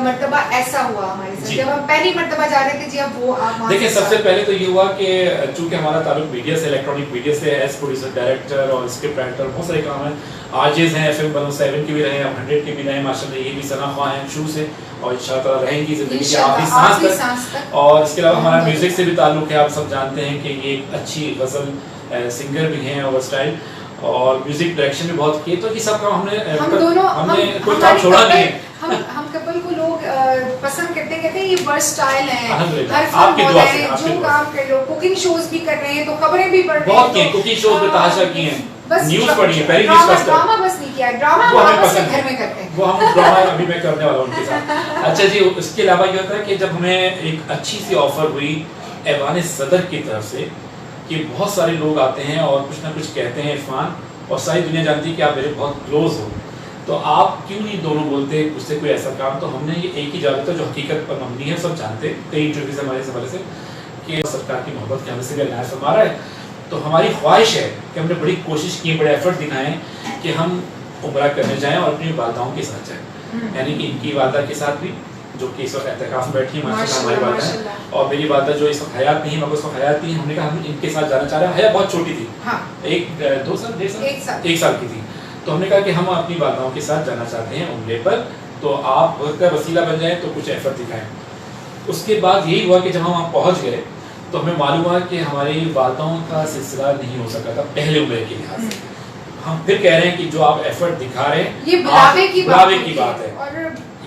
مرتبہ ایسا ہوا ہمارے ساتھ. جب ہم پہلی مرتبہ جا رہے تھے جی، اب وہ آپ دیکھیں، سب سے پہلے تو یہ ہوا کہ چونکہ ہمارا تعلق میڈیا سے، الیکٹرانک میڈیا سے، ایز پروڈیوسر، ڈائریکٹر اور اسکرپٹ رائٹر، بہت سارے کام ہیں. آرجز ہیں، FM 107 کے بھی رہے ہیں، 100 کے بھی رہے ہیں ماشاءاللہ. یہ بھی ثنا خواہ ہیں شروع سے اور انشاءاللہ تعالیٰ رہیں گی زندگی کی آخری سانس تک. اور اس کے علاوہ ہمارا میوزک سے بھی تعلق ہے. آپ سب جانتے ہیں کہ یہ ایک اچھی غزل سنگر بھی ہیں اور اسٹائل، اور میوزک ڈائریکشن بھی بہت کی. تو یہ سب کام ہم نے کوئی کام چھوڑا نہیں ہے. ہم کپل کو لوگ پسند کرتے ہیں، کہتے ہیں یہ ورسٹائل ہیں، ہر آپ کی دعا سے جو کام کر لو. کوکنگ شوز بھی کر رہے ہیں تو خبریں بھی پڑھ رہے ہیں، بہت کی کوکنگ شوز میں تحاشا کی ہیں، نیوز پڑھی ہے. پہلی نیوز ڈرامہ بس نہیں کیا ہے، ڈرامہ ہم گھر میں کرتے ہیں، وہ ہم ڈرامہ ابھی میں کرنے والا ہوں ان کے ساتھ. اچھا جی، اس کے علاوہ یہ ہوتا ہے کہ جب ہمیں ایک اچھی سی آفر ہوئی ایوان صدر کی طرف سے کہ بہت سارے لوگ آتے ہیں اور کچھ نہ کچھ کہتے ہیں عرفان، اور ساری دنیا جانتی ہے کہ آپ میرے بہت کلوز ہو، تو آپ کیوں نہیں دونوں بولتے اس سے کوئی ایسا کام. تو ہم نے یہ ایک ہی جواب تھا جو حقیقت پر مبنی ہے، سب جانتے ہیں کئی انٹرویوز ہمارے حوالے سے کہ سرکار کی محبت کے حوالے سے بھی عنایت فرما رہا ہے. تو ہماری خواہش ہے کہ ہم نے بڑی کوشش کی، بڑے ایفرٹ دکھائے کہ ہم عمرہ کرنے جائیں اور اپنی والداؤں کے ساتھ جائیں. یعنی کہ ان کی والدہ کے ساتھ بھی جو کہ اس وقت اعتکاف میں بیٹھی ہیں ماشاءاللہ ہماری والدہ ہیں، اور میری والدہ جو اس وقت حیات نہیں مگر اس وقت حیات نہیں. ہم نے کہا ہم ان کے ساتھ جانا چاہ رہے ہیں. حیات بہت چھوٹی تھی، 1-2 سال 1 سال کی تھی. تو ہم نے کہا کہ ہم اپنی والداؤں کے ساتھ جانا چاہتے ہیں عمرے پر، تو آپ وقت کا وسیلہ بن جائیں تو کچھ ایفرٹ دکھائیں. اس کے بعد یہی ہوا کہ جب ہم وہاں پہنچ گئے تو ہمیں معلوم ہوا کہ ہماری والداؤں کا سلسلہ نہیں ہو سکا تھا پہلے عمرے کے لحاظ سے. ہم پھر کہہ رہے ہیں کہ جو آپ ایفرٹ دکھا رہے ہیں یہ بلاوے کی بات ہے،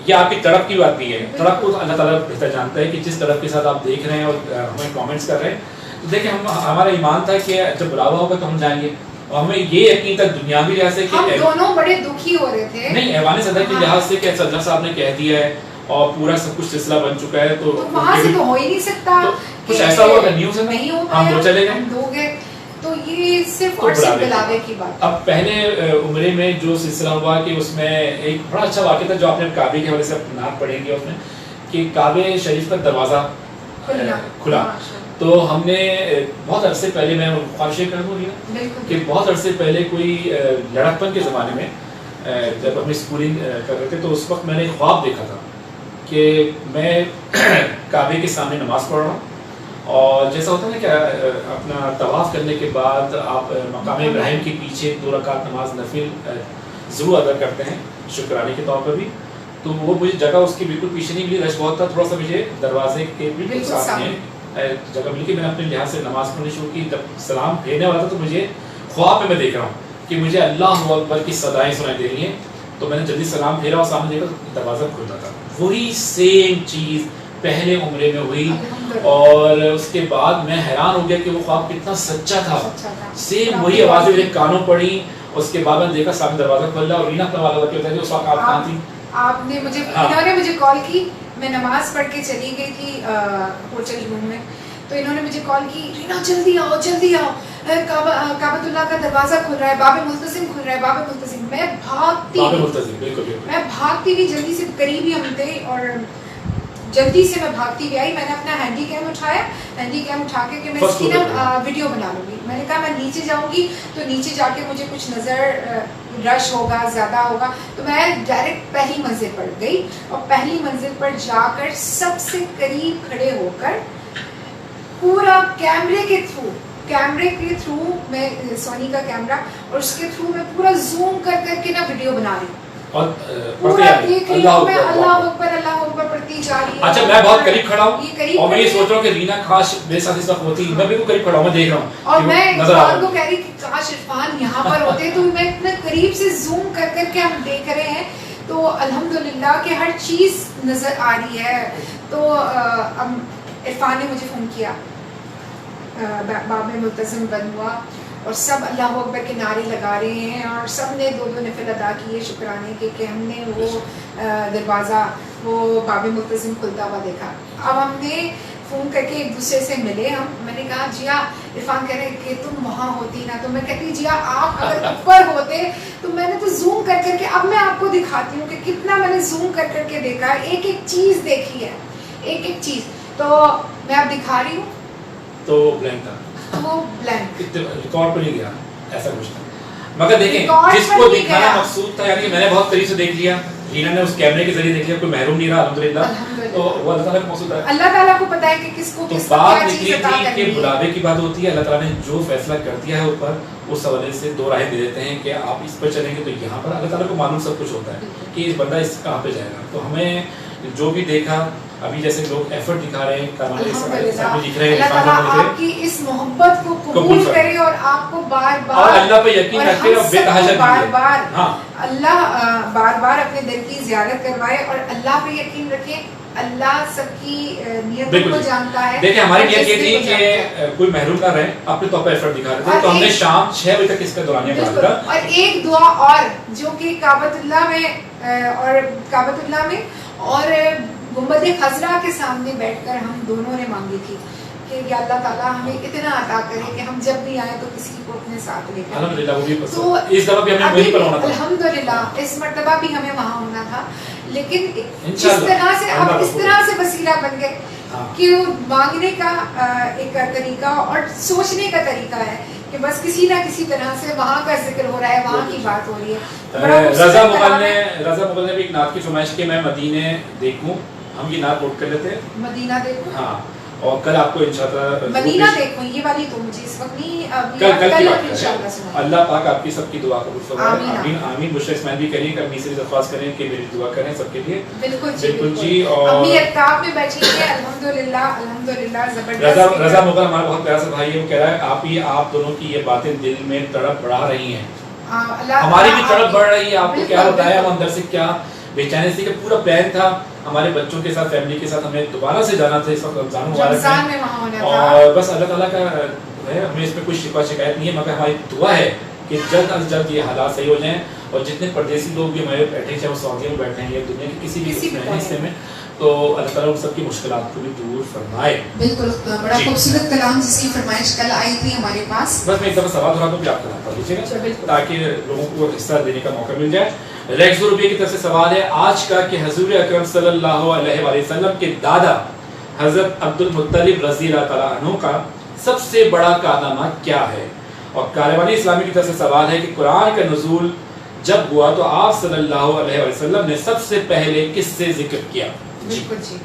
یہ آپ کی تڑپ کی بات بھی ہے. تڑپ کو اللہ تعالیٰ بہتر جانتا ہے کہ جس تڑپ کے ساتھ آپ دیکھ رہے ہیں اور ہمیں کامنٹس کر رہے ہیں. تو دیکھیں، ہمارا ایمان تھا کہ جب بلاوا ہوگا تو ہم جائیں گے. اور ہمیں یہ یقین تھا دنیاوی لحاظ سے کہ ہم دونوں بڑے دکھی ہو رہے تھے نہیں ایوان صدر کے لحاظ سے کہ صدر صاحب نے کہہ دیا ہے اور پورا سب کچھ سلسلہ بن چکا ہے تو وہاں سے تو ہو ہی نہیں سکتا, کچھ ایسا ہوا کہ نیوز نہیں ہو ہم دو چلے گئے, ہم دو گئے, تو یہ صرف اور صرف بلاوے کی بات. اب پہلے عمرے میں جو سلسلہ ہوا کہ اس میں ایک بڑا اچھا واقعہ تھا جو آپ نے کعبے کے حوالے سے نعت پڑھیں گے اس میں کہ کعبے شریف کا دروازہ کھلا, تو ہم نے بہت عرصے پہلے میں خواہشیں کر دوں گی کہ بہت عرصے پہلے کوئی لڑکپن کے زمانے میں جب ہم اسکولنگ کر رہے تھے تو اس وقت میں نے ایک خواب دیکھا تھا کہ میں کعبے کے سامنے نماز پڑھ رہا ہوں اور جیسا ہوتا ہے نا کہ اپنا طواف کرنے کے بعد آپ مقام ابراہیم کے پیچھے 2 رکعت نماز نفل ضرور ادا کرتے ہیں شکرانے کے طور پر بھی, تو وہ مجھے جگہ اس کی بالکل پیچھے نہیں ملی, رش بہت تھا, تھوڑا سا مجھے دروازے کے بالکل سامنے جگہ ملی کہ میں نے اپنے لحاظ سے نماز پڑھنی شروع کی. جب سلام پھیرنے والا تھا تو مجھے خواب میں دیکھ رہا ہوں کہ مجھے اللہ اکبر کی صدائیں سنائی دے رہی ہیں, تو میں نے جلدی سلام پھیرا اور سامنے دیکھا تو دروازہ کھلتا تھا. وہی سیم چیز پہلے عمرے میں ہوئی اور اس کے بعد میں حیران ہو گیا کہ وہ خواب کتنا سچا تھا. سیم وہی آوازیں میرے کانوں پڑی, اس کے بعد میں نے دیکھا سامنے دروازہ کھل رہا اور رینا اپنا والا کیا ہوتا ہے اس وقت آپ کہاں تھی؟ آپ نے مجھے انہوں نے مجھے کال کی, میں نماز پڑھ کے چلی گئی تھی ہوٹل روم میں, تو انہوں نے مجھے کال کی رینا جلدی آؤ جلدی آؤ, کعبۃ اللہ کا دروازہ کھل رہا ہے, باب ملتزم کھل رہا ہے, باب ملتزم. میں بھاگتی ہوئی جلدی سے, قریب ہی ہم تھے اور جلدی سے میں بھاگتی ہوئی آئی. میں نے اپنا ہینڈی کیم اٹھایا, ہینڈی کیم اٹھا کے کہ میں اس کی نا ویڈیو بنا لوں گی. میں نے کہا میں نیچے جاؤں گی تو نیچے جا کے مجھے کچھ نظر رش ہوگا, زیادہ ہوگا, تو میں ڈائریکٹ پہلی منزل پر گئی اور پہلی منزل پر جا کر سب سے قریب کھڑے ہو کر پورا کیمرے کے تھرو میں سونی کا کیمرہ اور اس کے تھرو میں پورا زوم کر کے نا ویڈیو بنا رہی ہوں اور پورا دیکھ رہی ہوں میں اللہ اکبر پڑھتی جا رہی ہوں. اچھا میں بہت قریب کھڑا ہوں اور میں یہ سوچ رہا ہوں کہ رینا کاش میرے ساتھ اس وقت ہوتی, میں بالکل قریب کھڑا ہوں, میں دیکھ رہا ہوں اور میں عرفان کو کہہ رہی کہ کاش عرفان یہاں پر ہوتے, تو میں اتنا قریب سے زوم کر کے ہم دیکھ رہے ہیں, تو الحمدللہ کہ ہر چیز نظر آ رہی ہے. تو عرفان نے مجھے فون کیا, باب ملتزم بند ہوا اور سب اللہ اکبر کے نعرے لگا رہے ہیں اور سب نے 2 نفل ادا کیے شکرانے کے کہ ہم نے وہ دروازہ وہ باب ملتزم کھلتا ہوا دیکھا. اب ہم نے فون کر کے ایک دوسرے سے ملے, میں نے کہا جیا, عرفان کہہ رہے کہ تم وہاں ہوتی نا, تو میں کہتی جیا آپ اگر اوپر ہوتے تو میں نے تو زوم کر کے, اب میں آپ کو دکھاتی ہوں کہ کتنا میں نے زوم کر کے دیکھا, ایک ایک چیز دیکھی ہے, ایک ایک چیز. تو میں اب دکھا رہی ہوں تو بلینک تھا, وہ بلینک ریکارڈ پہ نہیں گیا ایسا کچھ تھا. مگر دیکھیں جس کو دکھانا مقصود تھا, یعنی میں نے بہت قریب سے دیکھ لیا, رینا نے اس کیمرے کے ذریعے دیکھ لیا, کوئی محروم نہیں رہا الحمدللہ, تو وہ اللہ تعالیٰ کا مقصود ہے. اللہ تعالیٰ کو پتا ہے کہ کس کو کس بات نکلی تھی کہ بلاوے کی بات ہوتی ہے, اللہ تعالیٰ نے جو فیصلہ کر دیا ہے اوپر اس حوالے سے 2 راہیں دے دیتے ہیں کہ آپ اس پر چلیں گے تو یہاں پر, اللہ تعالیٰ کو معلوم سب کچھ ہوتا ہے کہ اس بندہ اس کہاں پہ جائے گا. تو ہمیں جو بھی دیکھا ابھی جیسے لوگ ایفرٹ دکھا رہے ہیں, اللہ تعالیٰ آپ کی اس محبت کو قبول کرے اور آپ کو بار بار اللہ پہ یقین رکھے اور بے تحاشا اللہ بار بار اپنے دل کی زیارت کروائے اور اللہ پہ یقین رکھے. اللہ سب کی نیتوں کو جانتا ہے. دیکھیں ہماری نیت یہ تھی کہ کوئی محروم نہ رہے, اپنے طور پہ ایفرٹ دکھا رہے تھے, تو ہم نے شام 6 بجے تک اس کا دورانیہ بنا تھا. اور ایک دعا اور جو کہ کعبۃ اللہ میں اور گنبد خضرا کے سامنے بیٹھ کر ہم دونوں نے مانگی تھی کہ یا اللہ تعالیٰ ہمیں اتنا عطا کرے کہ ہم جب بھی آئیں تو کسی کو اپنے ساتھ لے کر. الحمدللہ وہ بھی پسند, اس دفعہ بھی ہمیں وہیں پر ہونا تھا. الحمدللہ اس مرتبہ بھی ہمیں وہاں ہونا تھا, لیکن اس طرح سے اب اس طرح سے وسیلہ بن گئے کہ وہ مانگنے کا ایک طریقہ اور سوچنے کا طریقہ ہے کہ بس کسی نہ کسی طرح سے وہاں کا ذکر ہو رہا ہے, وہاں کی بات ہو رہی ہے. رضا مغل نے بھی ایک نعت کی فرمائش کی, میں مدینے دیکھوں, ہم یہ نعت نوٹ کر لیتے ہیں, مدینہ دیکھو. ہاں, اور کل آپ کو انشاءاللہ مدینہ دیکھو, یہ والی تو مجھے اس وقت نہیں, کل انشاءاللہ سنائیں. اللہ پاک آپ کی سب کی دعا قبول فرمائے. آمین آمین. بشرا اسماعیل بھی کہہ رہی ہیں کہ امی سے درخواست کریں کہ میری دعا کریں سب کے لیے. بالکل جی. اور امی ارتاب میں بیٹھی ہیں, الحمدللہ زبردست. رضا مغل ہمارا بہت پیارا سا بھائی ہے, وہ کہہ رہا ہے آپ دونوں کی یہ باتیں دل میں تڑپ بڑھا رہی ہیں, ہماری بھی تڑپ بڑھ رہی ہے. آپ کو کیا ہوتا ہے, ہم اندر سے کیا بے چینی تھی کہ پورا پلان تھا ہمارے بچوں کے ساتھ, فیملی کے ساتھ, ہمیں دوبارہ سے جانا تھا اس وقت رمضان مبارک میں, اور بس اللہ تعالیٰ کا ہے, ہمیں اس میں کوئی شکوہ شکایت نہیں ہے, مگر ہماری دعا ہے کہ جلد از جلد یہ حالات صحیح ہو جائیں اور جتنے پردیسی لوگ بھی ہمارے بیٹھے چاہے وہ سعودیہ میں بیٹھے ہیں یا دنیا کے کسی بھی حصے میں تو اللہ تعالیٰ ان سب کی مشکلات کو بھی دور فرمائے. بالکل بڑا خوبصورت کلام جس کی فرمائش کل آئی تھی ہمارے پاس. بس میں ایک دفعہ سوال دہراتا ہوں کہ آپ کلام پڑھ لیجیے گا تاکہ لوگوں کو حصہ دینے کا موقع مل جائے. ریکسو روپیے کی طرف سے سوال ہے آج کا کہ حضور اکرم صلی اللہ علیہ وآلہ وسلم کے دادا حضرت عبد المطلب رضی اللہ تعالیٰ عنہ کا سب سے بڑا کارنامہ کیا ہے؟ اور کاروان اسلامی کی طرف سے سوال ہے کہ قرآن کا نزول جب ہوا تو آپ صلی اللہ علیہ وسلم نے سب سے پہلے کس سے ذکر کیا؟ بالکل جی.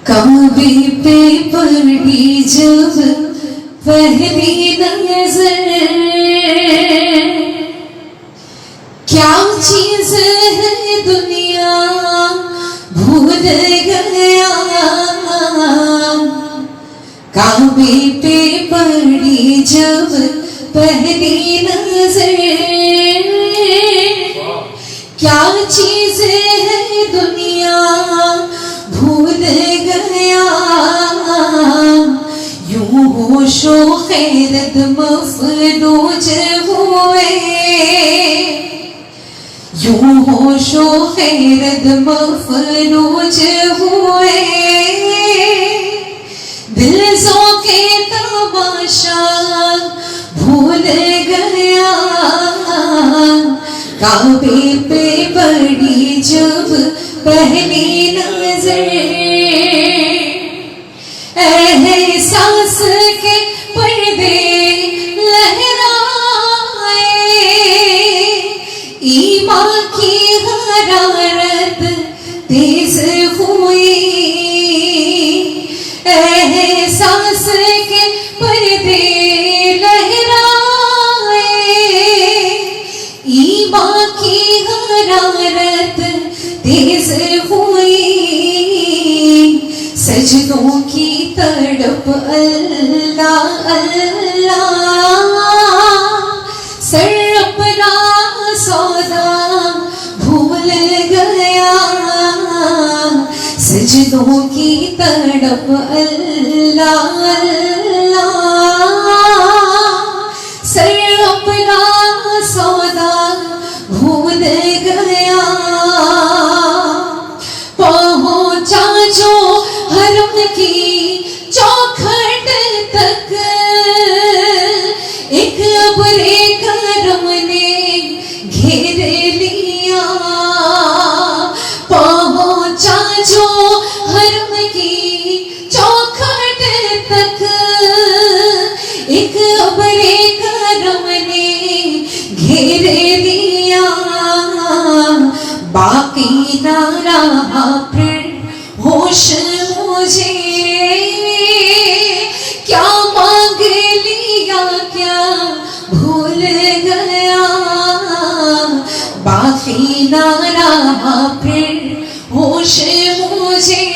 کعبے پہ پڑی جب پہلی نظر کیا چیز ہے دنیا بھول گیا. کعبے پہ پڑی جب پہلی نظر کیا چیز ہے دنیا بھول گیا. یوں ہوش و خیرت مفلوج ہوئے یوں ہوش و خیرت مفلوج ہوئے دل ذوق تماشا بھول گیا. کعبے پہ پڑی جب پہلی نظر احساس کے پردے لہرائے ایمان کی حرارت تیز ہوئی احساس کے پردے لہرائے ایمان کی حرارت تیز ہوئی سجدوں کی تڑپ اللہ اللہ سر اپنا سودا بھول گیا. سجدوں کی تڑپ اللہ اللہ سر اپنا سودا بھول گیا. پہنچا جو حرم کی چوکھٹ تک ایک ابر کرم نے گھیر لیا. پہنچا جو حرم کی چوکھٹ تک ایک ابر کرم نے گھیر لیا. باقی نہ رہا پھر ہوش مجھے کیا مانگ لیا کیا بھول گیا. باقی نہ رہا پھر ہوش مجھے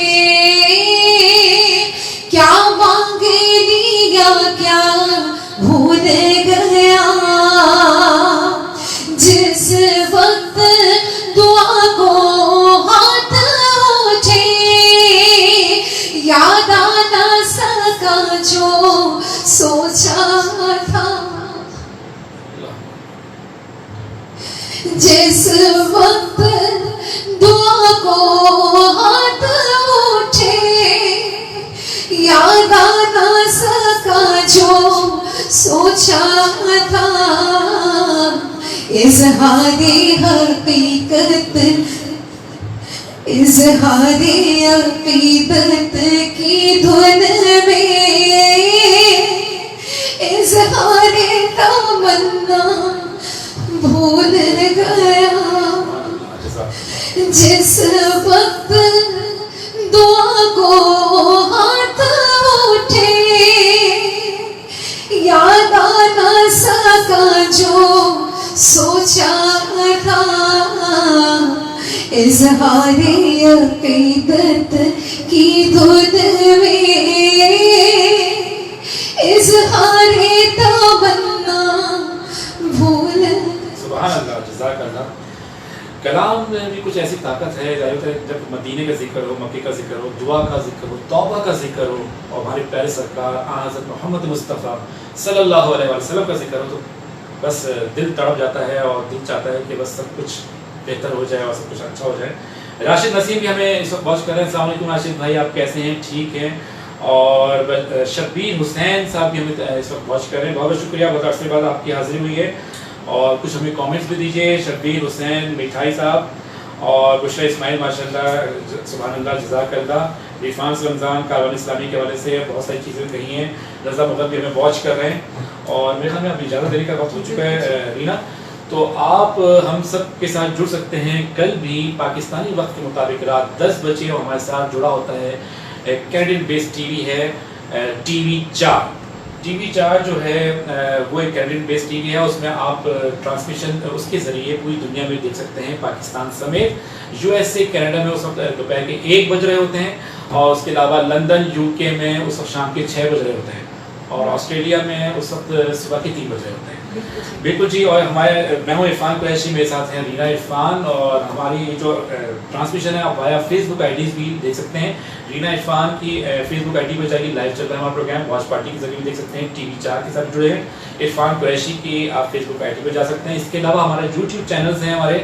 کیا مانگ لیا کیا بھول گیا. جس وقت دعا کو ہاتھ اٹھے یاد آنا سکا جو سوچا تھا. جس وقت دعا کو ہاتھ اٹھے یاد آنا سکا جو سوچا تھا. اظہار حقیقت اظہار عقیدت کی دھن میں اظہار تمنا بھول گیا. جس وقت دعا کو ہاتھ اٹھے یاد آنا سکا جو سوچا تھا. اظہار عقیدت کی دھن میں اظہار تمنا بھول. سبحان اللہ جزاک اللہ. کلام میں بھی کچھ ایسی طاقت ہے، جب مدینے کا ذکر ہو، مکے کا ذکر ہو، دعا کا ذکر ہو، توبہ کا ذکر ہو، اور ہمارے پیارے سرکار حضرت محمد مصطفیٰ صلی اللہ علیہ وسلم کا ذکر ہو، تو بس دل تڑپ جاتا ہے اور دل چاہتا ہے کہ بس سب کچھ بہتر ہو جائے اور سب کچھ اچھا ہو جائے۔ راشد نسیم بھی ہمیں اس وقت واچ کر رہے ہیں۔ السلام علیکم راشد بھائی، آپ کیسے ہیں؟ ٹھیک ہیں؟ اور شبیر حسین صاحب بھی ہمیں اس وقت واچ کر رہے ہیں، بہت بہت شکریہ، بہت عرصے بعد آپ کی حاضری ہوئی ہے، اور کچھ ہمیں کامنٹس بھی دیجیے۔ شبیر حسین مٹھائی صاحب اور بشرا اسماعیل، ماشاء اللہ، سبحان اللہ، جزاک اللہ۔ عرفان رمضان کاروان اسلامی کے حوالے سے بہت ساری چیزیں کہی ہیں۔ رضا مغل بھی ہمیں واچ کر رہے ہیں، اور میرے خیال میں اب اجازت دینے کا وقت ہو چکا ہے رینا، تو آپ ہم سب کے ساتھ جڑ سکتے ہیں کل بھی پاکستانی وقت کے مطابق رات 10 بجے، اور ہمارے ساتھ جڑا ہوتا ہے کینیڈین بیسڈ ٹی وی ہے ٹی وی 4۔ ٹی وی 4 جو ہے وہ ایک کینیڈین بیسڈ ٹی وی ہے، اس میں آپ ٹرانسمیشن اس کے ذریعے پوری دنیا میں دیکھ سکتے ہیں، پاکستان سمیت۔ یو ایس اے کینیڈا میں اس وقت دوپہر کے 1 بج رہے ہوتے ہیں، اور اس کے علاوہ لندن یو کے میں اس وقت شام کے 6 بج رہے ہوتے ہیں، اور آسٹریلیا میں اس وقت صبح کے 3 بج رہے ہوتے ہیں۔ بالکل جی، اور میں ہوں عرفان قریشی، میرے ساتھ ہیں رینا عرفان، اور ہماری جو ٹرانسمیشن ہے آپ وایا فیس بک آئی ڈیز بھی دیکھ سکتے ہیں۔ رینا عرفان کی فیس بک آئی ڈی پہ جائیے، لائیو چل رہا ہے ہمارا پروگرام، واچ پارٹی کے ذریعے بھی دیکھ سکتے ہیں، ٹی وی 4 کے ساتھ جڑے ہیں۔ عرفان قریشی کی آپ فیس بک آئی ڈی پہ جا سکتے ہیں۔ اس کے علاوہ ہمارے یوٹیوب چینلز ہیں ہمارے،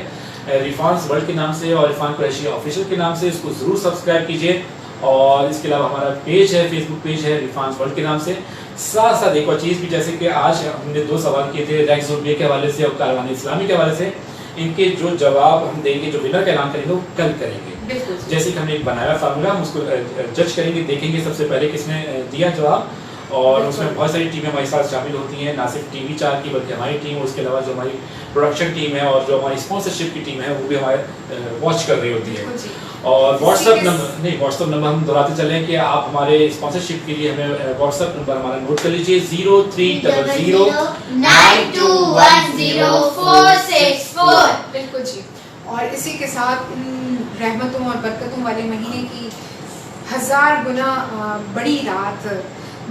عرفانز ورلڈ کے نام سے اور عرفان قریشی آفیشیل کے نام سے، اس کو ضرور سبسکرائب کیجیے۔ اور اس کے علاوہ ہمارا پیج ہے، فیس بک پیج ہے عرفانز ورلڈ کے نام سے۔ ساتھ ساتھ ایک اور چیز بھی، جیسے کہ آج ہم نے 2 سوال کیے تھے ریکس زوربیہ کے حوالے سے اور کاروان اسلامی کے حوالے سے، ان کے جو جواب ہم دیں گے، جو ونر کا اعلان کریں گے وہ کل کریں گے۔ جیسے کہ ہم نے ایک بنایا فارمولا، ہم اس کو جج کریں گے، دیکھیں گے سب سے پہلے کس نے دیا جواب، اور اس میں بہت ساری ٹیمیں ہمارے ساتھ شامل ہوتی ہیں، نہ صرف ٹی وی 4 کی بلکہ ہماری ٹیم، اور اس کے علاوہ جو ہماری پروڈکشن ٹیم ہے اور جو ہماری اسپانسرشپ کی ٹیم ہے وہ بھی ہمارے واچ کر رہی ہوتی ہے۔ اور واٹس ایپ نمبر ہم دہراتے چلیں کہ آپ ہمارے اسپانسرشپ کے لیے ہمیں واٹس ایپ نمبر ہمارا نوٹ کر لیجیے، 0300921046 بالکل جی۔ اور اسی کے ساتھ رحمتوں اور برکتوں والے مہینے کی 1000 گنا بڑی رات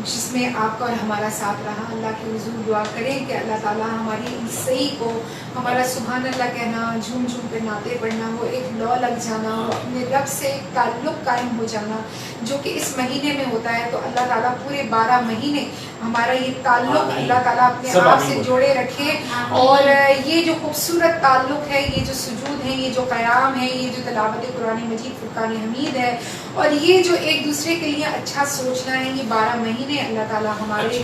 جس میں آپ کا اور ہمارا ساتھ رہا، اللہ کے حضور دعا کریں کہ اللہ تعالیٰ ہماری اس صحیح کو، ہمارا سبحان اللہ کہنا، جھوم جھوم کر نعتیں پڑھنا، وہ ایک لو لگ جانا، اپنے رب سے ایک تعلق قائم ہو جانا جو کہ اس مہینے میں ہوتا ہے، تو اللہ تعالیٰ پورے 12 مہینے ہمارا یہ تعلق اللہ تعالیٰ اپنے آپ سے جوڑے رکھے، اور یہ جو خوبصورت تعلق ہے، یہ جو سجود ہے، یہ جو قیام ہے، یہ جو تلاوت قرآن مجید فرقان حمید ہے، اور یہ جو ایک دوسرے کے لیے اچھا سوچنا ہے، یہ 12 مہینے اللہ تعالیٰ ہمارے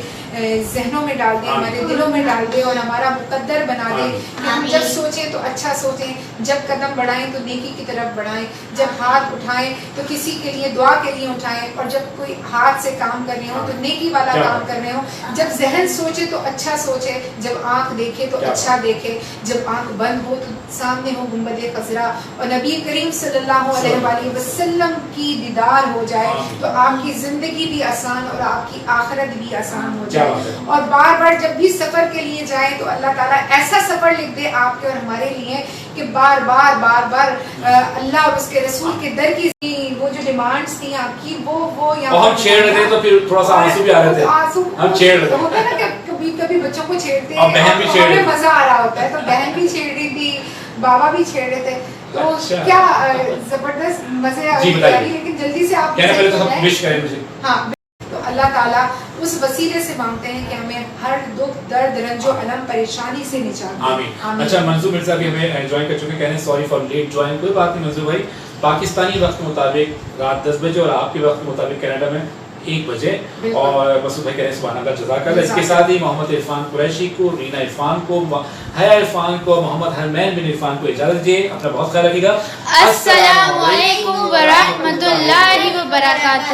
ذہنوں میں ڈال دے، ہمارے دلوں میں ڈال دے، اور ہمارا مقدر بنا دے کہ ہم جب سوچیں تو اچھا سوچیں، جب قدم بڑھائیں تو نیکی کی طرف بڑھائیں، جب ہاتھ اٹھائیں تو کسی کے لیے دعا کے لیے اٹھائیں، اور جب کوئی ہاتھ سے کام کر رہے ہوں تو نیکی والا کام کر رہے ہوں، جب ذہن سوچے تو اچھا سوچے، جب آنکھ دیکھے تو اچھا دیکھے، جب آنکھ بند ہو تو سامنے ہو گنبد خضرا اور نبی کریم صلی اللہ علیہ وآلہ وسلم کی دیدار ہو جائے، تو آپ کی زندگی بھی آسان اور آپ کی آخرت بھی آسان ہو جائے۔ اور بار بار جب بھی سفر کے لیے جائیں تو اللہ تعالیٰ ایسا سفر لکھ دے آپ کے اور ہمارے لیے کہ بار بار اللہ اور اس کے رسول کے در کی وہ جو ڈیمانڈز تھیں آپ کی، وہ یہاں ہم چھیڑ رہے تھے تو پھر تھوڑا سا آنسو بھی آ رہے تھے، ہم چھیڑ رہے تھے، ہوتا ہے نا کہ کبھی بچوں کو چھیڑتے ہیں اور بہن بھی چھیڑ رہی ہمیں مزہ آ رہا ہوتا ہے، تو بہن بھی چھیڑ رہی تھی، بابا بھی چھیڑ رہے تھے، تو کیا زبردست مزے آ رہی، لیکن جلدی سے آپ پہلے تو ہم وش کریں مجھے۔ ہاں، تو اللہ تعالیٰ اس وسیلے سے مانگتے ہیں کہ ہمیں ہر دکھ، درد، رنج و الم، پریشانی سے نجات دے۔ آمین۔ اچھا، منظور مرزا بھی ہمیں جوائن کر چکے، کہہ رہے ہیں سوری فار لیٹ جوائن۔ کوئی بات نہیں منظور بھائی، پاکستانی وقت کے مطابق رات 10 بجے اور آپ کے وقت کے مطابق کینیڈا میں 1 بجے، اور مسعود بھائی کہہ رہے ہیں سبحان اللہ جزاک اللہ۔ اس کے ساتھ ہی محمد عرفان قریشی کو، رینا عرفان کو، حیا عرفان کو، محمد حرمین بن عرفان کو اجازت دیجیے، اپنا بہت خیال رکھیے گا۔ السلام علیکم ورحمۃ اللہ وبرکاتہ۔